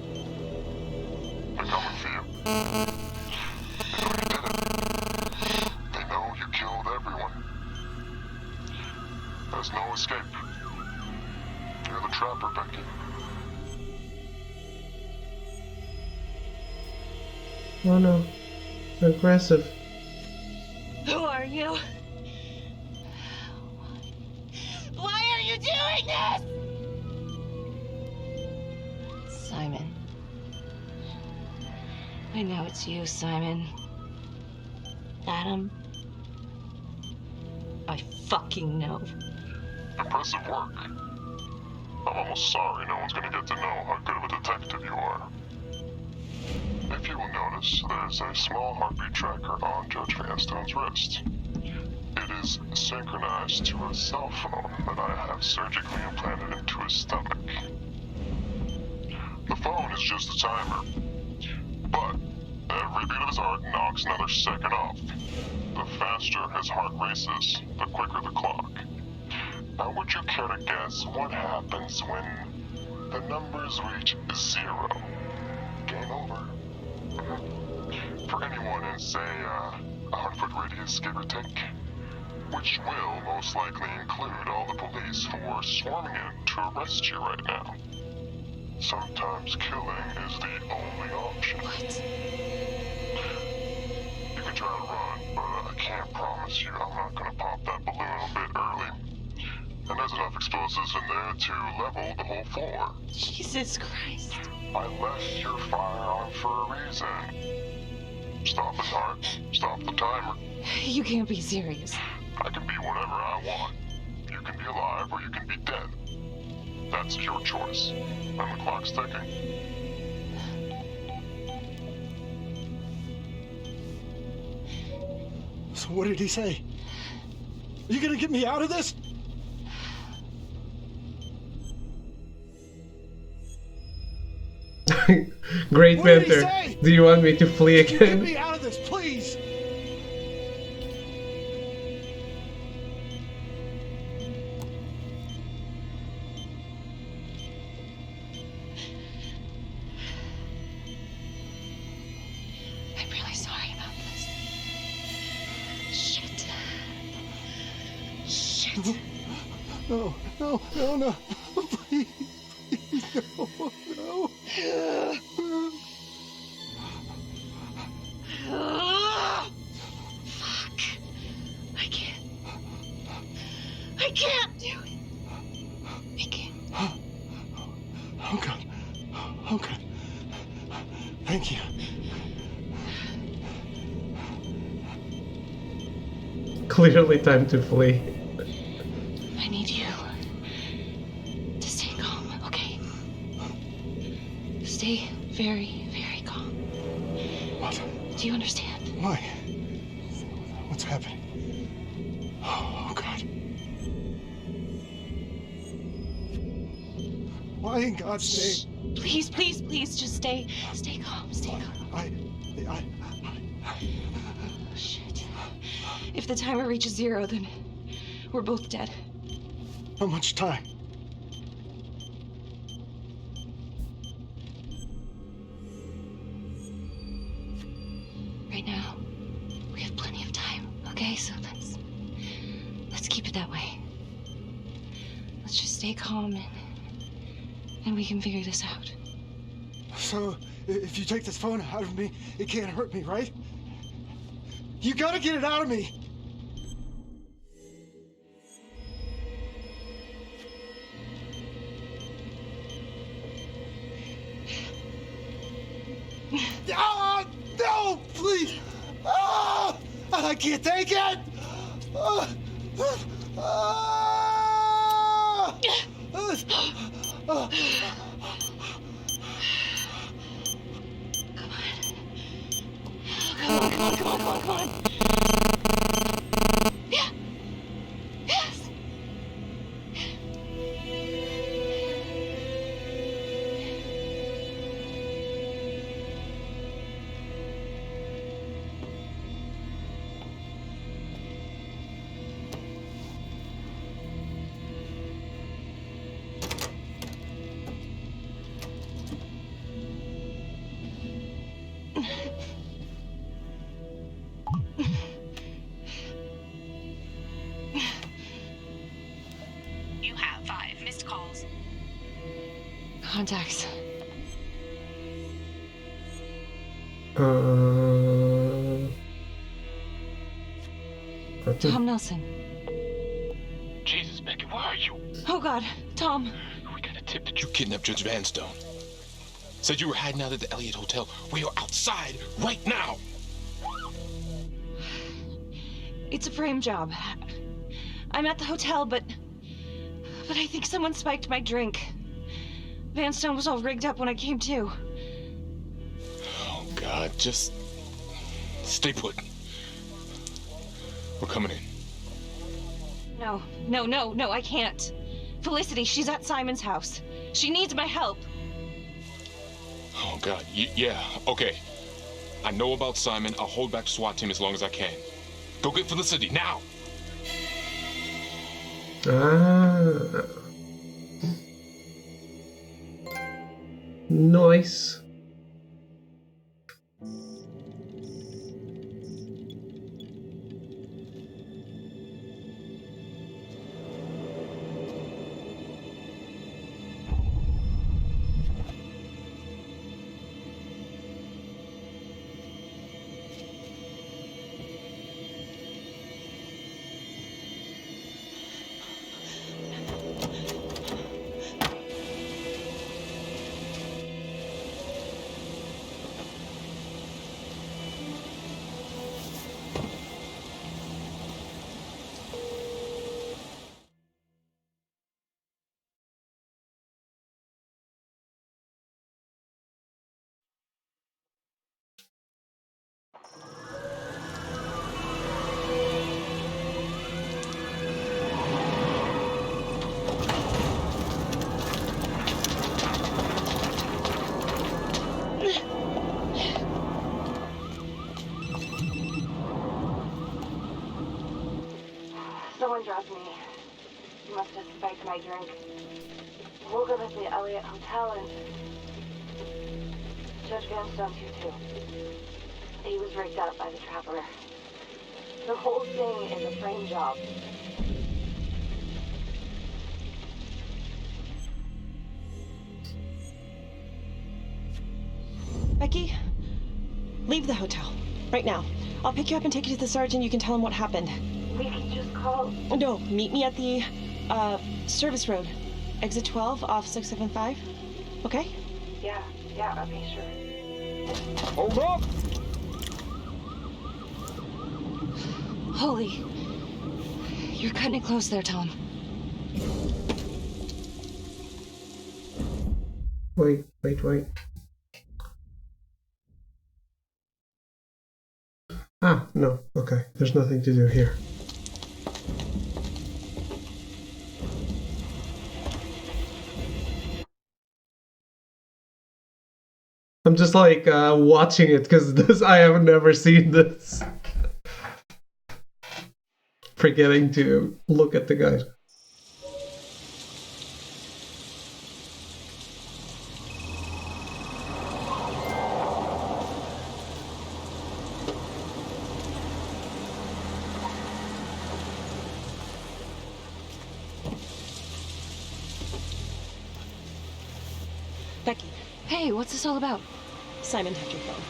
They're coming for you. They know you did it. They know you killed everyone. There's no escape. You're the trapper, Becky. Oh no. Aggressive. Who are you? Why are you doing this? Simon. I know it's you, Simon. Adam. I fucking know. Impressive work. I'm almost sorry no one's gonna get to know how good of a detective you are. If you will notice, there's a small heartbeat tracker on Judge Vanstone's wrist. It is synchronized to a cell phone that I have surgically implanted into his stomach. The phone is just a timer, but every beat of his heart knocks another second off. The faster his heart races, the quicker the clock. Now, would you care to guess what happens when the numbers reach 0? Game over. For anyone in, say, a 100-foot radius, give or take. Which will most likely include all the police who are swarming in to arrest you right now. Sometimes killing is the only option. What? You can try to run, but I can't promise you I'm not gonna pop that balloon a bit early. And there's enough explosives in there to level the whole floor. Jesus Christ. I left your fire on for a reason. Stop his heart, stop the timer. You can't be serious. I can be whatever I want. You can be alive or you can be dead. That's your choice. And the clock's ticking. So what did he say? Are you gonna get me out of this? Great What did he banter. say? Do you want me to flee Get again? me out of this, please! I'm really sorry about this. Shit. Shit. No, please, no. Fuck. I can't do it. I can't. Oh, God. Oh, God. Thank you. Clearly time to flee. I need you to stay calm, okay? Stay very, very calm. What? Do you understand? Why? What's happening? Oh, God. Why in God's name? Please, please, please, just stay calm, stay calm. Shit. If the timer reaches 0, then we're both dead. How much time? Right now, we have plenty of time, okay? So let's keep it that way. Let's just stay calm and we can figure this out. So, if you take this phone out of me, it can't hurt me, right? You gotta get it out of me! No, please. I can't take it. Come on. Yeah. Yes. You have 5 missed calls. Contacts. Tom Nelson. Jesus, Becky, where are you? Oh God, Tom. We got a tip that you kidnapped Judge Vanstone. Said you were hiding out at the Elliott Hotel. We are outside right now. It's a frame job. I'm at the hotel, but I think someone spiked my drink. Vanstone was all rigged up when I came to. Oh God, just stay put. We're coming in. No, I can't. Felicity, she's at Simon's house. She needs my help. Oh God, yeah, okay. I know about Simon. I'll hold back the SWAT team as long as I can. Go get Felicity, now! Nice. Someone dropped me. He must have spiked my drink. Woke up at the Elliott Hotel and Judge Vanstone's here too. He was rigged up by the trapper. The whole thing is a frame job. Becky, leave the hotel right now. I'll pick you up and take you to the sergeant. You can tell him what happened. We can just call. No, meet me at the service road, exit 12 off 675. Okay? Yeah, okay, sure. Hold up! Holy. You're cutting it close there, Tom. Wait. Ah, no. Okay. There's nothing to do here. I'm just like watching it because I have never seen this. Forgetting to look at the guys. Becky. Hey, what's this all about? Simon took your phone.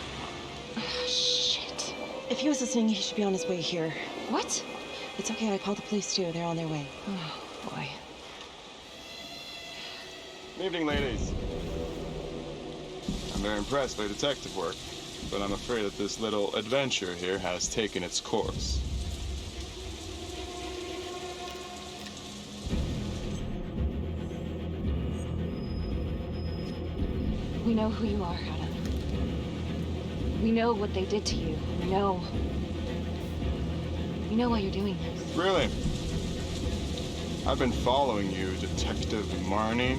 Oh, shit. If he was listening, he should be on his way here. What? It's okay, I called the police too. They're on their way. Oh, boy. Good evening, ladies. I'm very impressed by detective work. but I'm afraid that this little adventure here has taken its course. We know who you are, Adam. We know what they did to you. We know why you're doing this. Really? I've been following you, Detective Marnie.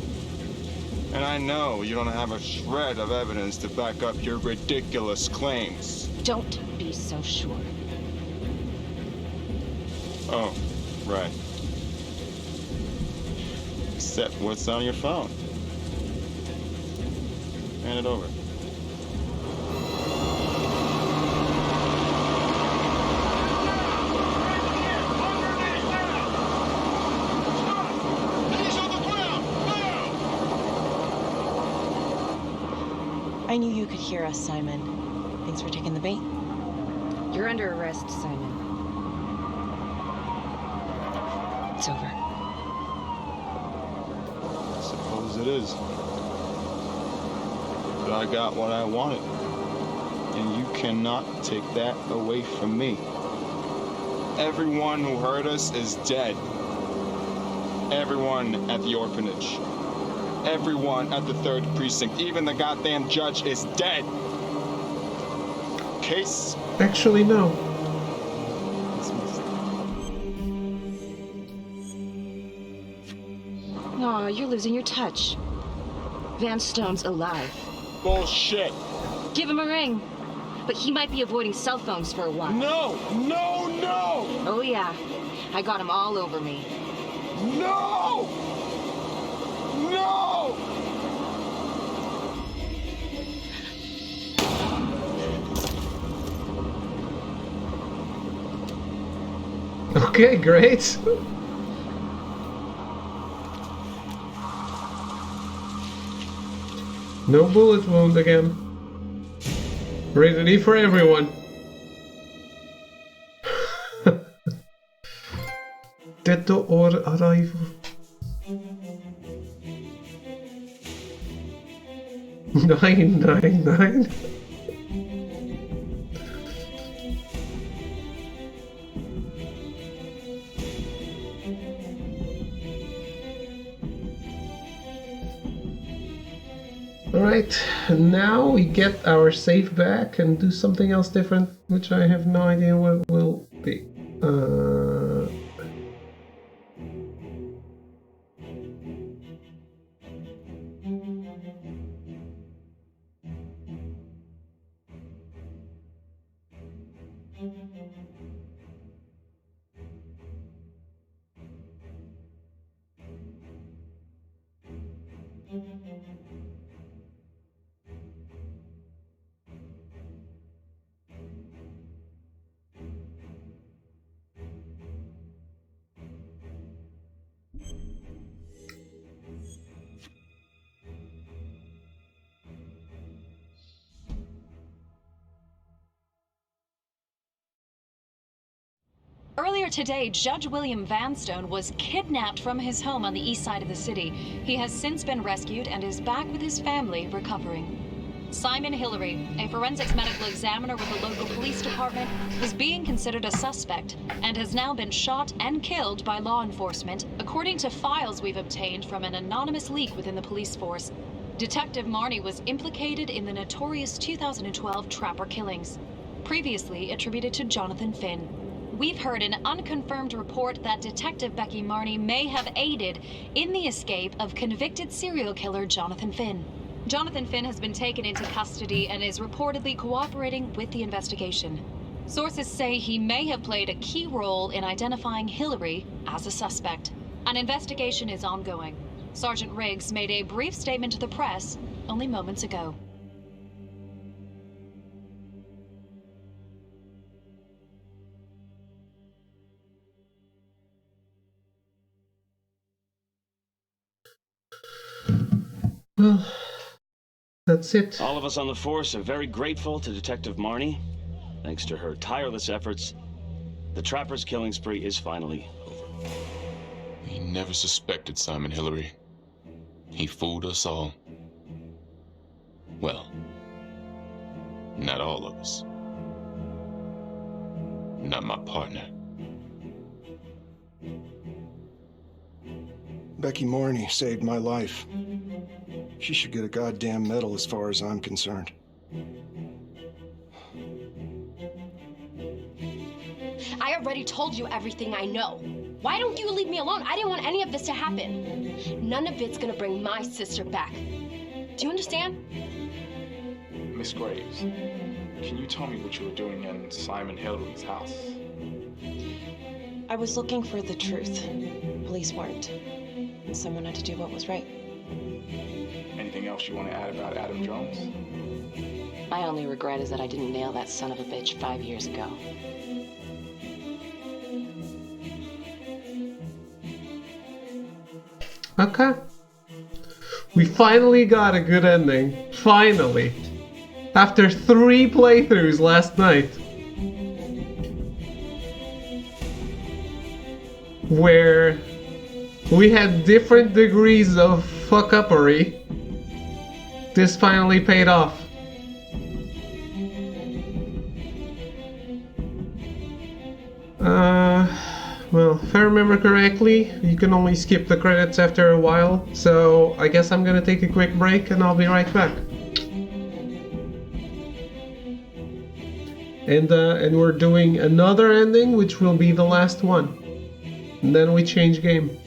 And I know you don't have a shred of evidence to back up your ridiculous claims. Don't be so sure. Oh, right. Except what's on your phone. Hand it over. I knew you could hear us, Simon. Thanks for taking the bait. You're under arrest, Simon. It's over. I suppose it is. But I got what I wanted. And you cannot take that away from me. Everyone who hurt us is dead. Everyone at the orphanage. Everyone at the 3rd precinct. Even the goddamn judge is dead. Case? Actually, no. Aw, you're losing your touch. Van Stone's alive. Bullshit. Give him a ring. But he might be avoiding cell phones for a while. No! No, no! Oh yeah. I got him all over me. No! No! Okay, great. No bullet wound again. Rated E for everyone. Dead or arrival. 999. Alright, now we get our save back and do something else different, which I have no idea what will be. Earlier today, Judge William Vanstone was kidnapped from his home on the east side of the city. He has since been rescued and is back with his family, recovering. Simon Hillary, a forensics medical examiner with the local police department, is being considered a suspect and has now been shot and killed by law enforcement, according to files we've obtained from an anonymous leak within the police force. Detective Marnie was implicated in the notorious 2012 Trapper killings, previously attributed to Jonathan Finn. We've heard an unconfirmed report that Detective Becky Marnie may have aided in the escape of convicted serial killer Jonathan Finn. Jonathan Finn has been taken into custody and is reportedly cooperating with the investigation. Sources say he may have played a key role in identifying Hillary as a suspect. An investigation is ongoing. Sergeant Riggs made a brief statement to the press only moments ago. Well, that's it. All of us on the force are very grateful to Detective Marnie. Thanks to her tireless efforts, the Trapper's killing spree is finally over. We never suspected Simon Hillary. He fooled us all. Well, Not all of us. Not my partner. Becky Morney saved my life. She should get a goddamn medal as far as I'm concerned. I already told you everything I know. Why don't you leave me alone? I didn't want any of this to happen. None of it's gonna bring my sister back. Do you understand? Miss Graves, can you tell me what you were doing in Simon Hillary house? I was looking for the truth. Police weren't. And someone had to do what was right. Anything else you want to add about Adam Jones? My only regret is that I didn't nail that son of a bitch 5 years ago. Okay. We finally got a good ending. Finally. After 3 playthroughs last night. Where we had different degrees of fuck-uppery. This finally paid off. Well, if I remember correctly, you can only skip the credits after a while, so I guess I'm gonna take a quick break and I'll be right back. And we're doing another ending, which will be the last one. And then we change game.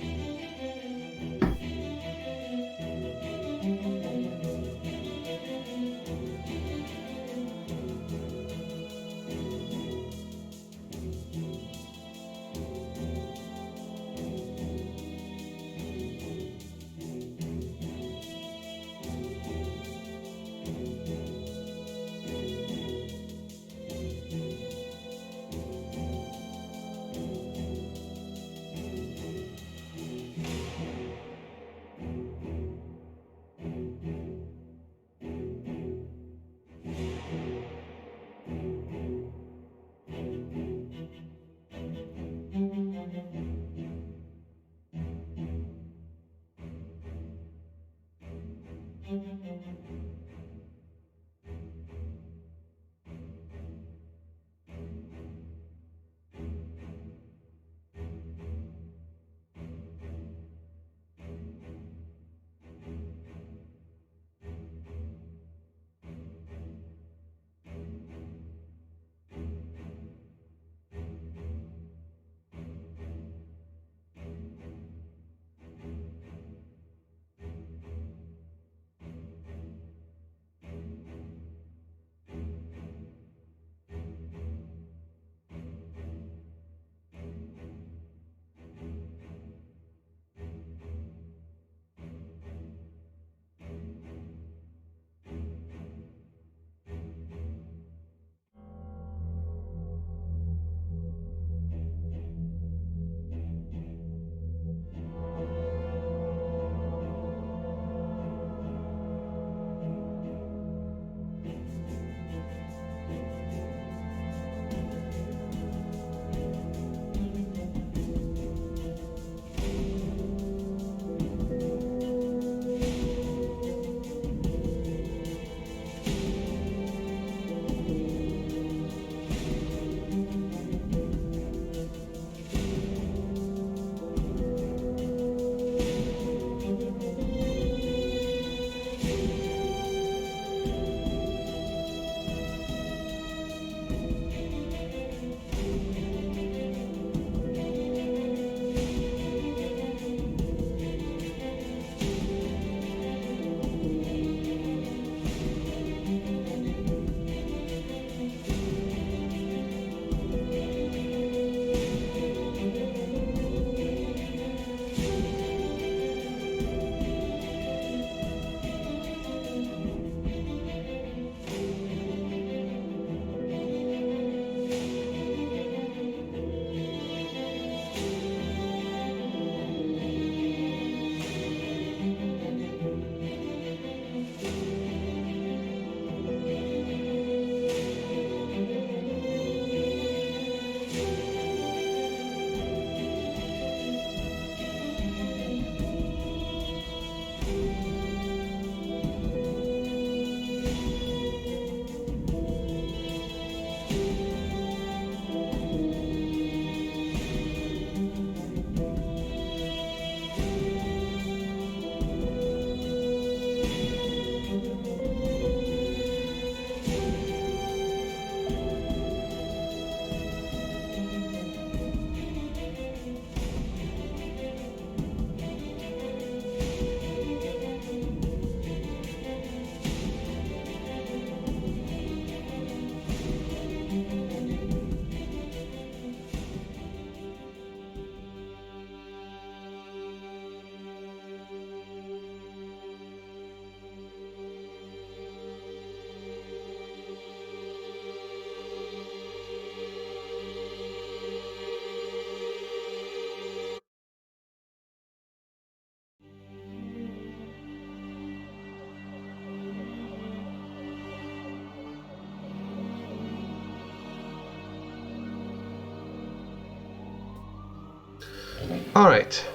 Alright.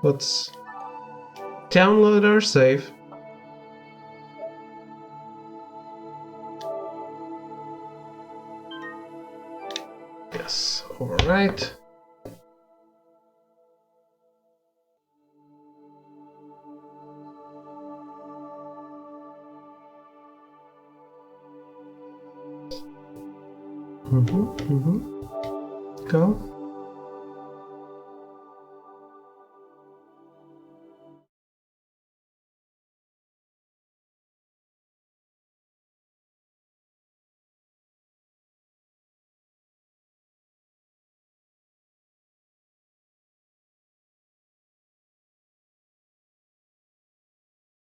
Let's download our save. Yes, alright. Go.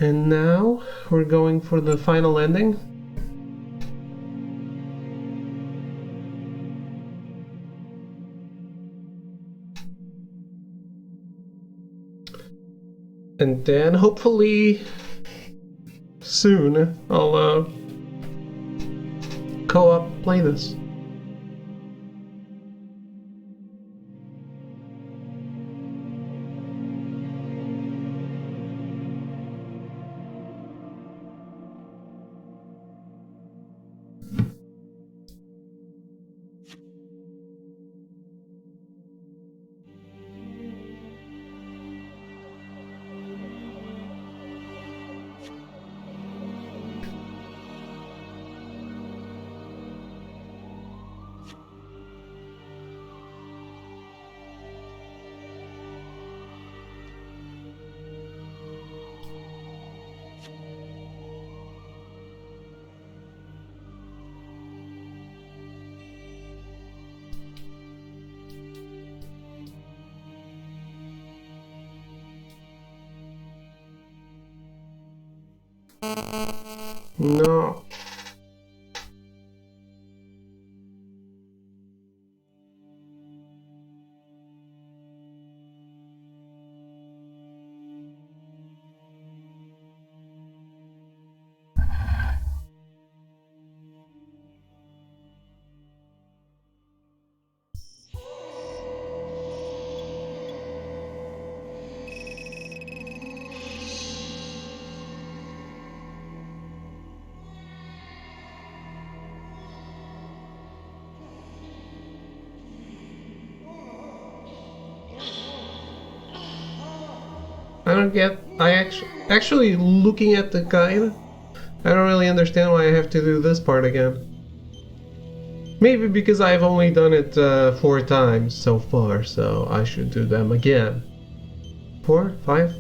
And now we're going for the final ending. And then hopefully soon I'll co-op play this. No. I don't get. Actually looking at the guide, I don't really understand why I have to do this part again. Maybe because I've only done it 4 times so far, so I should do them again. 4? 5?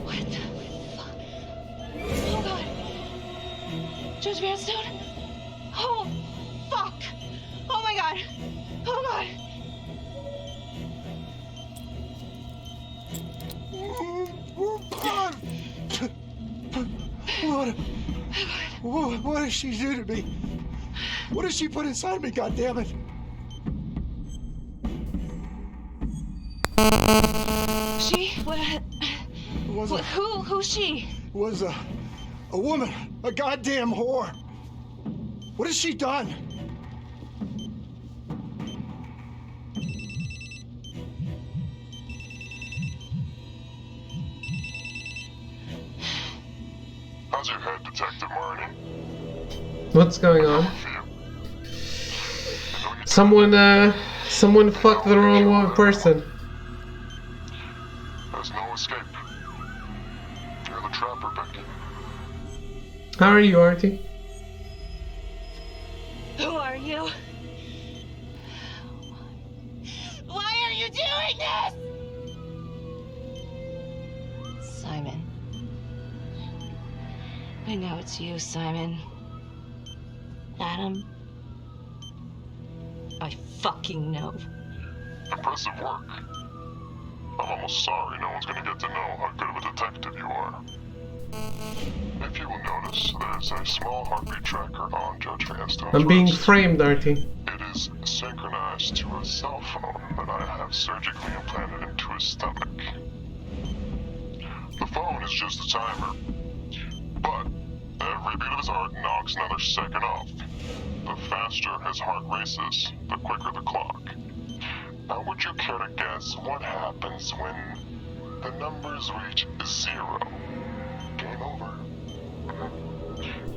What the fuck? Oh god! Judge Vanstone? Oh, fuck! Oh my god! Oh god! What did she do to me? What did she put inside me, goddammit? She? What? Who's she? Was a woman, a goddamn whore. What has she done? How's your head, Detective Marnie? What's going on? Someone fucked the wrong person. There's no escape. You're the trapper, Becky. How are you, Artie? Who are you? Why are you doing this? Simon. I know it's you, Simon. Adam. I fucking know. Impressive work. I'm almost sorry no one's gonna get to know how good of a detective you are. If you will notice, there's a small heartbeat tracker on Judge Vanstone's I'm being wrist. framed, Artie. It is synchronized to a cell phone that I have surgically implanted into his stomach. The phone is just a timer, but Every beat of his heart knocks another second off. The faster his heart races, the quicker the clock. Now would you care to guess what happens when the numbers reach 0? Game over.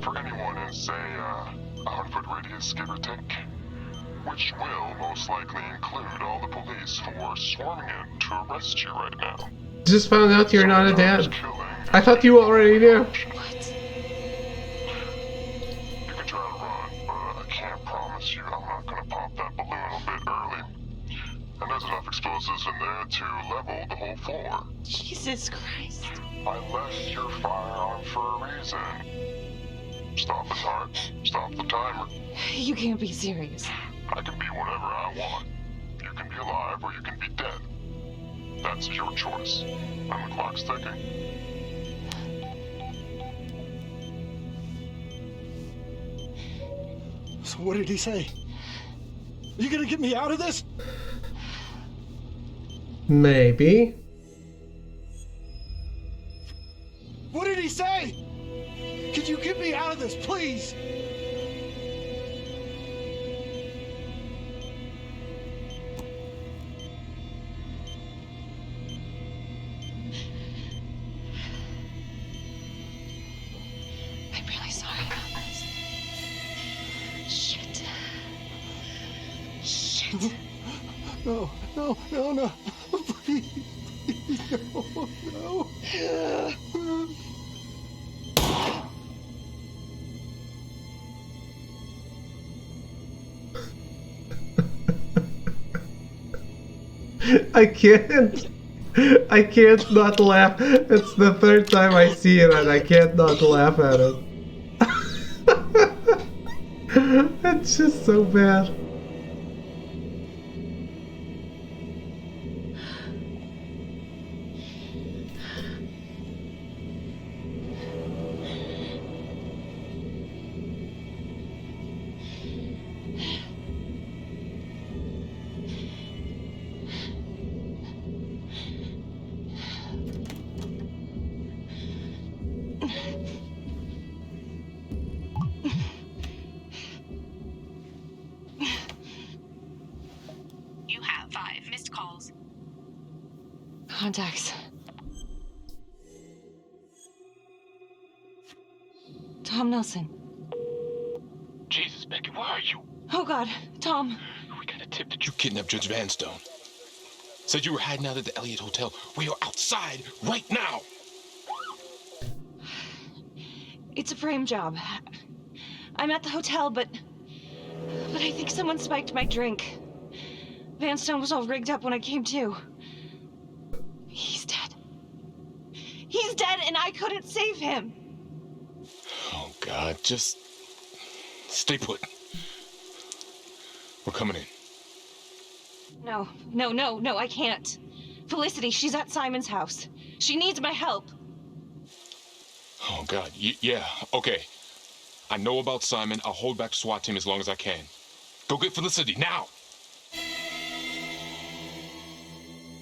For anyone in, say, a 100-foot radius, give or take. Which will most likely include all the police who are swarming in to arrest you right now. Just found out you're not a dad. I thought you already knew. You can try to run, but I can't promise you I'm not gonna pop that balloon a bit early. And there's enough explosives in there to level the whole floor. Jesus Christ. I left your firearm for a reason. Stop his heart, stop the timer. You can't be serious. I can be whatever I want. You can be alive or you can be dead. That's your choice. And the clock's ticking. So what did he say? Are you gonna get me out of this? Maybe. What did he say? Could you get me out of this, please? I'm really sorry about this. Shit. Shit. No, no, no, no. Please, please, no, no. I can't not laugh. It's the third time I see it and I can't not laugh at it. It's just so bad. You have 5 missed calls. Contacts. Tom Nelson. Jesus, Becky, where are you? Oh God, Tom. We got a tip that you kidnapped Judge Vanstone. Said you were hiding out at the Elliott Hotel. We are outside right now. It's a frame job. I'm at the hotel, but I think someone spiked my drink. Vanstone was all rigged up when I came to. He's dead. He's dead, and I couldn't save him. Oh, God, just stay put. We're coming in. No, I can't. Felicity, she's at Simon's house. She needs my help. Oh, God, yeah, okay. I know about Simon. I'll hold back SWAT team as long as I can. Go get Felicity, now!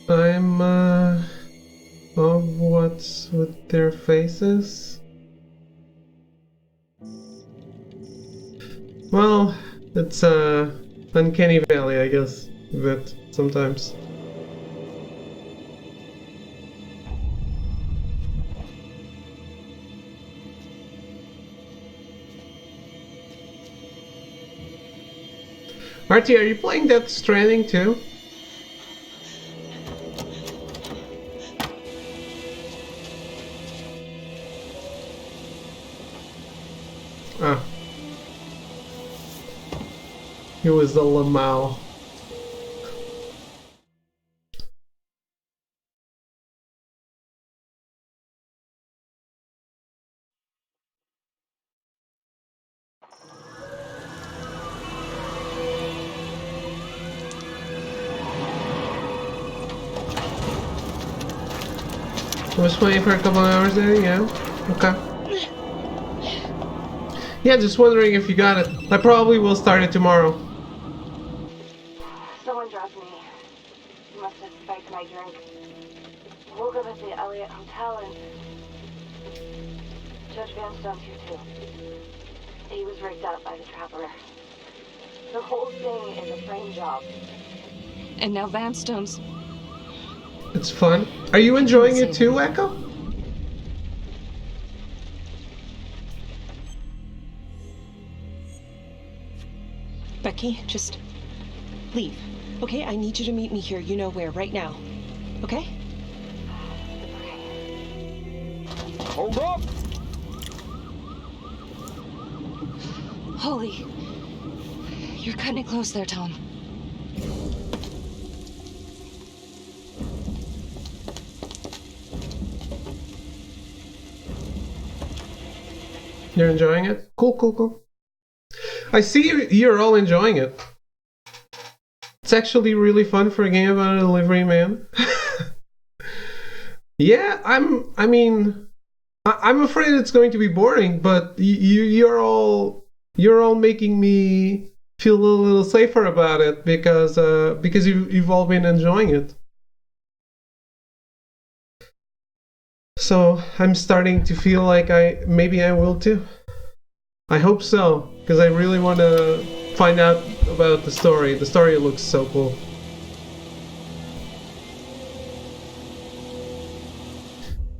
I'm, oh, what's with their faces? Well, it's, uncanny valley, I guess, that sometimes. Marty, are you playing Death Stranding too? Ah. He was the Lamau. I was playing for a couple hours there, yeah. Okay. Yeah, just wondering if you got it. I probably will start it tomorrow. Someone dropped me. He must have spiked my drink. Woke up at the Elliott Hotel and Judge Vanstone's here too. He was rigged up by the Trapper. The whole thing is a frame job. And now Vanstone's... It's fun. Are you enjoying it too, Echo? Becky, just leave. Okay, I need you to meet me here. You know where, right now. Okay? Hold up! Holy... You're cutting it close there, Tom. You're enjoying it? Cool, cool, cool. I see you're all enjoying it. It's actually really fun for a game about a delivery man. Yeah, I'm afraid it's going to be boring, but you're all making me feel a little safer about it because you've all been enjoying it. So I'm starting to feel like maybe I will too. I hope so, because I really want to find out about the story. The story looks so cool.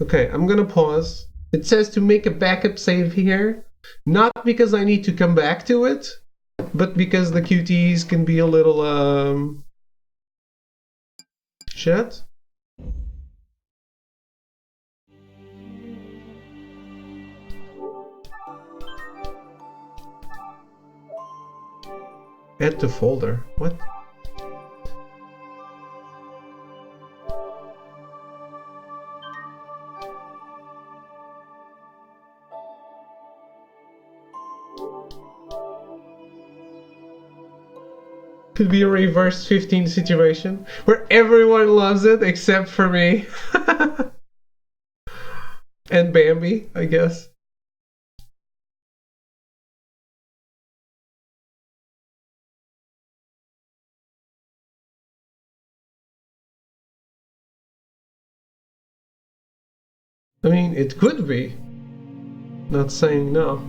Okay, I'm gonna pause. It says to make a backup save here, not because I need to come back to it, but because the QTEs can be a little shit. Add to folder. What? Could be a reverse 15 situation where everyone loves it except for me. And Bambi, I guess. I mean, it could be. Not saying no.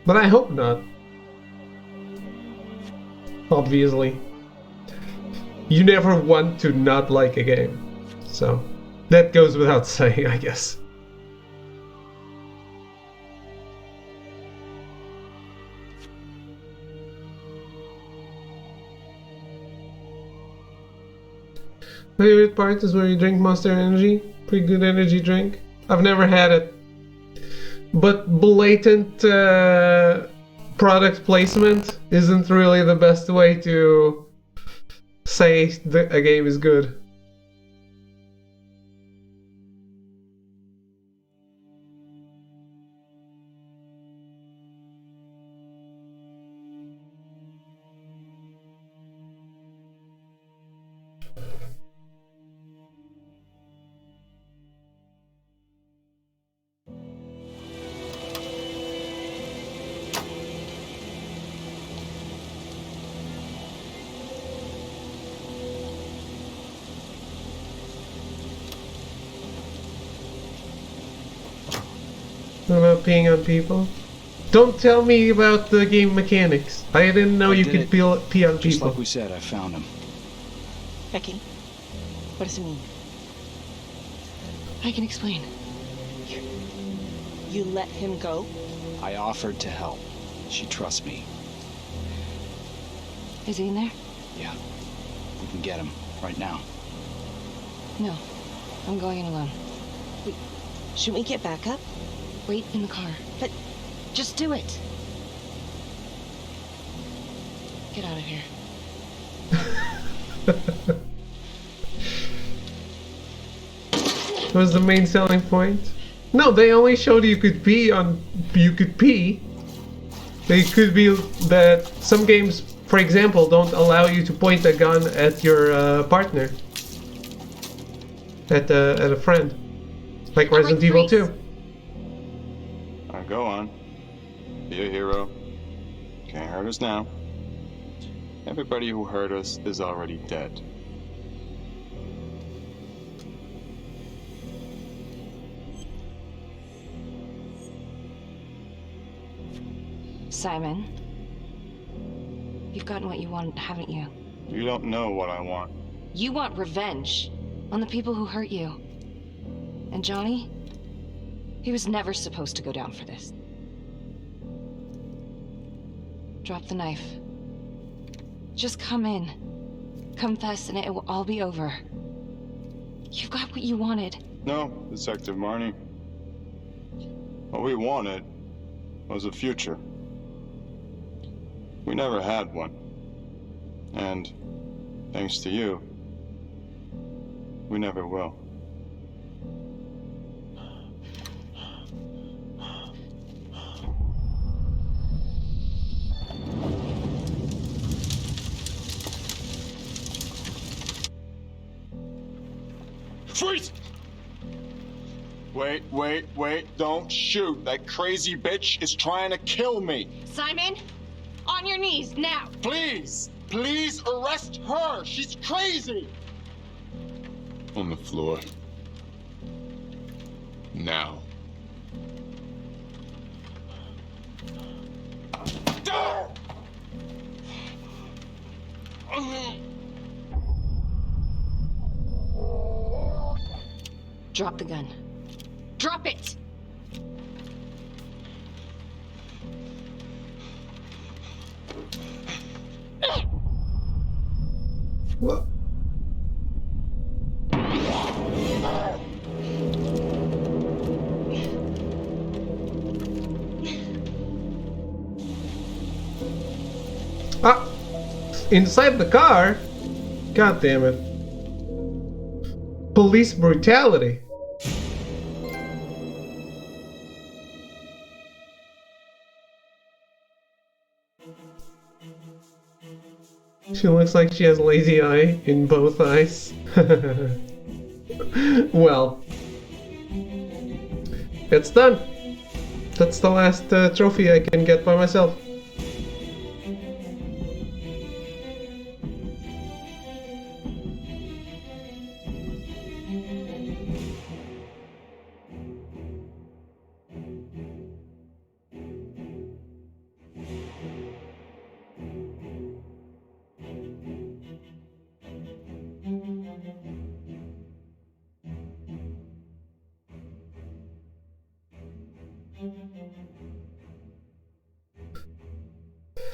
But I hope not. Obviously. You never want to not like a game. So, that goes without saying, I guess. My favorite part is where you drink Monster Energy. Pretty good energy drink. I've never had it. But blatant product placement isn't really the best way to say that a game is good. What about peeing on people? Don't tell me about the game mechanics. I didn't know you could pee on people. Just like we said, I found him. Becky, what does it mean? I can explain. You let him go? I offered to help. She trusts me. Is he in there? Yeah. We can get him right now. No. I'm going in alone. Wait, shouldn't we get back up? Wait in the car. But just do it. Get out of here. was the main selling point. No, they only showed you could pee. They could be that some games, for example, don't allow you to point a gun at your partner, at a friend, like Resident Evil 2. Alright, go on. Be a hero. Can't hurt us now. Everybody who hurt us is already dead. Simon, you've gotten what you want, haven't you? You don't know what I want. You want revenge on the people who hurt you. And Johnny? He was never supposed to go down for this. Drop the knife. Just come in. Confess and it will all be over. You've got what you wanted. No, Detective Marnie. What we wanted was a future. We never had one. And, thanks to you, we never will. Freeze! Wait, don't shoot. That crazy bitch is trying to kill me. Simon, on your knees, now! Please arrest her. She's crazy. On the floor. Now. Drop the gun. Drop it! What? Ah! Inside the car? God damn it. Police brutality. She looks like she has lazy eye in both eyes. Well, it's done. That's the last trophy I can get by myself.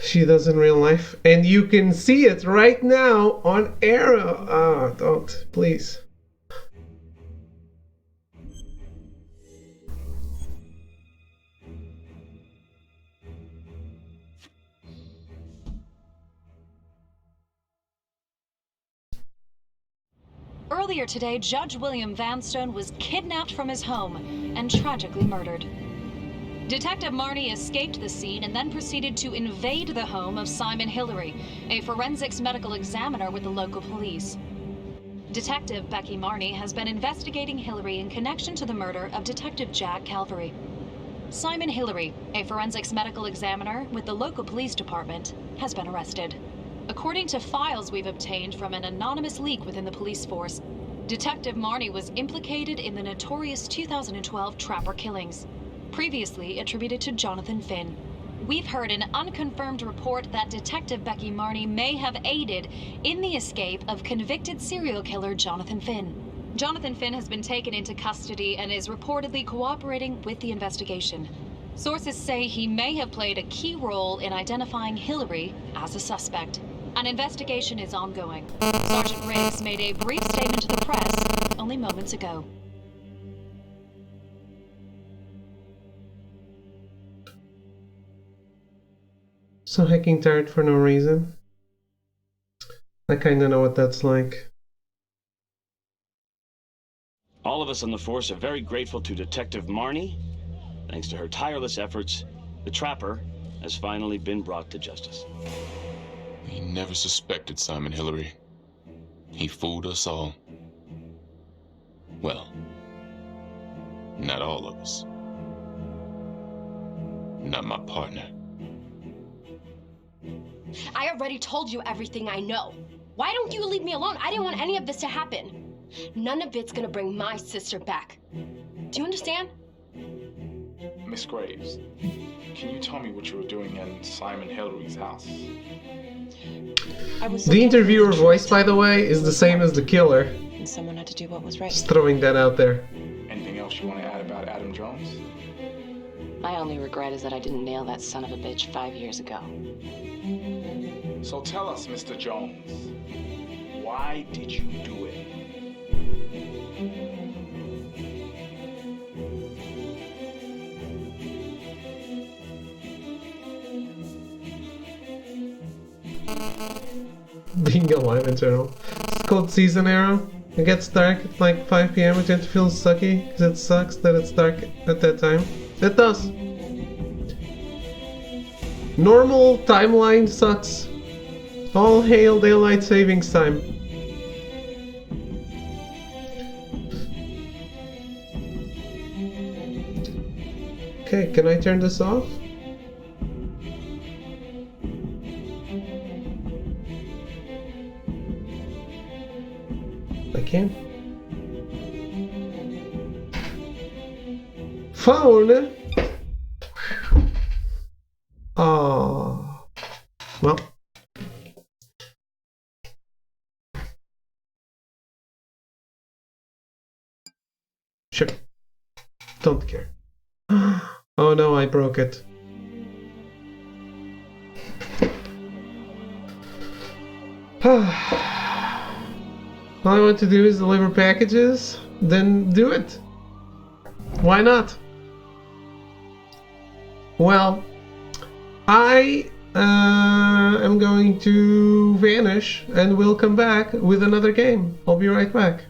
She does in real life, and you can see it right now on Arrow. Ah, don't, please. Earlier today, Judge William Vanstone was kidnapped from his home and tragically murdered. Detective Marnie escaped the scene and then proceeded to invade the home of Simon Hillary, a forensics medical examiner with the local police. Detective Becky Marnie has been investigating Hillary in connection to the murder of Detective Jack Calvary. Simon Hillary, a forensics medical examiner with the local police department, has been arrested. According to files we've obtained from an anonymous leak within the police force, Detective Marnie was implicated in the notorious 2012 Trapper killings, previously attributed to Jonathan Finn. We've heard an unconfirmed report that Detective Becky Marnie may have aided in the escape of convicted serial killer Jonathan Finn. Jonathan Finn has been taken into custody and is reportedly cooperating with the investigation. Sources say he may have played a key role in identifying Hillary as a suspect. An investigation is ongoing. Sergeant Riggs made a brief statement to the press only moments ago. So hacking tired for no reason? I kinda know what that's like. All of us on the force are very grateful to Detective Marnie. Thanks to her tireless efforts, the Trapper has finally been brought to justice. We never suspected Simon Hillary. He fooled us all. Well, not all of us. Not my partner. I already told you everything I know. Why don't you leave me alone? I didn't want any of this to happen. None of it's gonna bring my sister back. Do you understand? Miss Graves, can you tell me what you were doing in Simon Hillary's house? The interviewer voice, by the way, is the same as the killer. And someone had to do what was right. Just throwing that out there. Anything else you want to add about Adam Jones? My only regret is that I didn't nail that son of a bitch 5 years ago. So tell us, Mr. Jones, why did you do it? Being alive in general. It's called Season Arrow. It gets dark at like 5 PM, which it feels sucky, because it sucks that it's dark at that time. It does. Normal timeline sucks. All hail daylight savings time. Okay, can I turn this off? I can. Phone. Oh. Well. Sure. Don't care. Oh no, I broke it. All I want to do is deliver packages, then do it. Why not? Well, I am going to vanish and we'll come back with another game. I'll be right back.